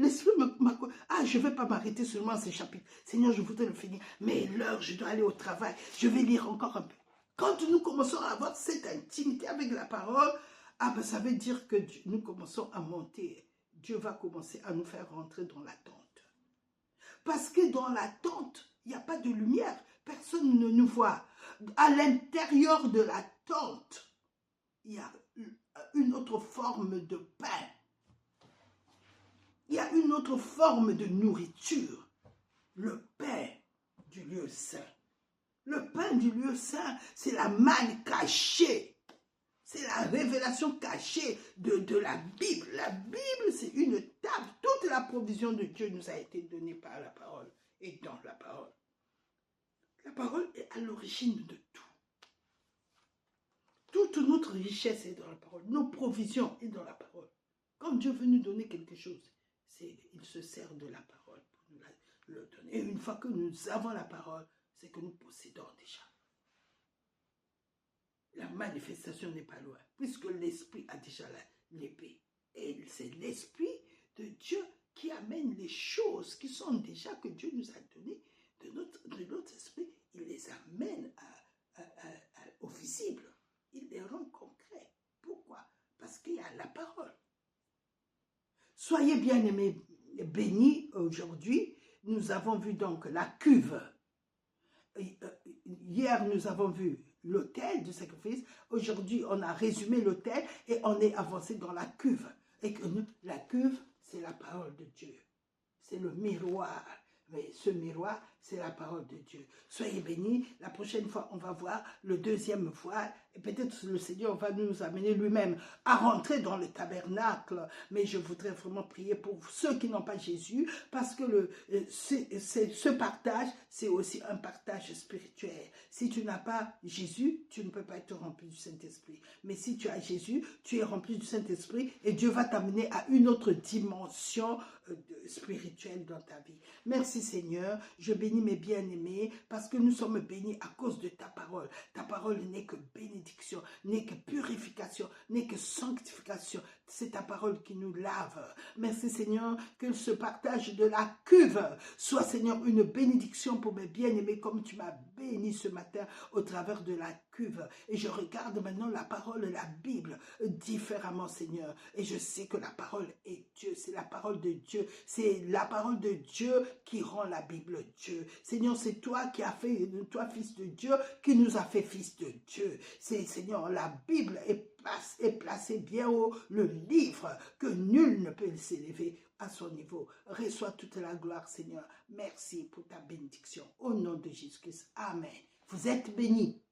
l'esprit m'a... je ne vais pas m'arrêter seulement à ces chapitres. Seigneur, je voudrais le finir. Mais l'heure, je dois aller au travail. Je vais lire encore un peu. Quand nous commençons à avoir cette intimité avec la parole, ça veut dire que nous commençons à monter. Dieu va commencer à nous faire rentrer dans l'attente. Parce que dans l'attente, il n'y a pas de lumière. Personne ne nous voit. À l'intérieur de la tente, il y a une autre forme de pain. Il y a une autre forme de nourriture. Le pain du lieu saint. Le pain du lieu saint, c'est la manne cachée. C'est la révélation cachée de la Bible. La Bible, c'est une table. Toute la provision de Dieu nous a été donnée par la parole et dans la parole. La parole est à l'origine de tout. Toute notre richesse est dans la parole. Nos provisions sont dans la parole. Quand Dieu veut nous donner quelque chose, il se sert de la parole pour nous le donner. Et une fois que nous avons la parole, c'est que nous possédons déjà. La manifestation n'est pas loin, puisque l'Esprit a déjà l'épée. Et c'est l'Esprit de Dieu qui amène les choses qui sont déjà que Dieu nous a données de notre esprit. Il les amène au visible. Il les rend concrets. Pourquoi? Parce qu'il y a la parole. Soyez bien-aimés béni aujourd'hui. Nous avons vu donc la cuve. Hier, nous avons vu l'autel du sacrifice. Aujourd'hui, on a résumé l'autel et on est avancé dans la cuve. Et que la cuve, c'est la parole de Dieu. C'est le miroir. Mais ce miroir, c'est la parole de Dieu. Soyez bénis. La prochaine fois, on va voir le deuxième voile. Et peut-être le Seigneur va nous amener lui-même à rentrer dans le tabernacle. Mais je voudrais vraiment prier pour ceux qui n'ont pas Jésus, parce que ce partage, c'est aussi un partage spirituel. Si tu n'as pas Jésus, tu ne peux pas être rempli du Saint-Esprit. Mais si tu as Jésus, tu es rempli du Saint-Esprit et Dieu va t'amener à une autre dimension spirituelle dans ta vie. Merci Seigneur, je bénis mes bien-aimés parce que nous sommes bénis à cause de ta parole. Ta parole n'est que bénédiction, n'est que purification, n'est que sanctification. C'est ta parole qui nous lave. Merci Seigneur, que ce partage de la cuve soit Seigneur une bénédiction pour mes bien-aimés comme tu m'as béni ce matin au travers de la cuve. Et je regarde maintenant la parole, la Bible différemment Seigneur. Et je sais que la parole est Dieu, c'est la parole de Dieu. C'est la parole de Dieu qui rend la Bible Dieu. Seigneur, c'est toi qui as fait, toi fils de Dieu, qui nous a fait fils de Dieu. C'est Seigneur, la Bible est placée bien haut, le livre que nul ne peut s'élever à son niveau. Reçois toute la gloire, Seigneur. Merci pour ta bénédiction. Au nom de Jésus-Christ. Amen. Vous êtes bénis.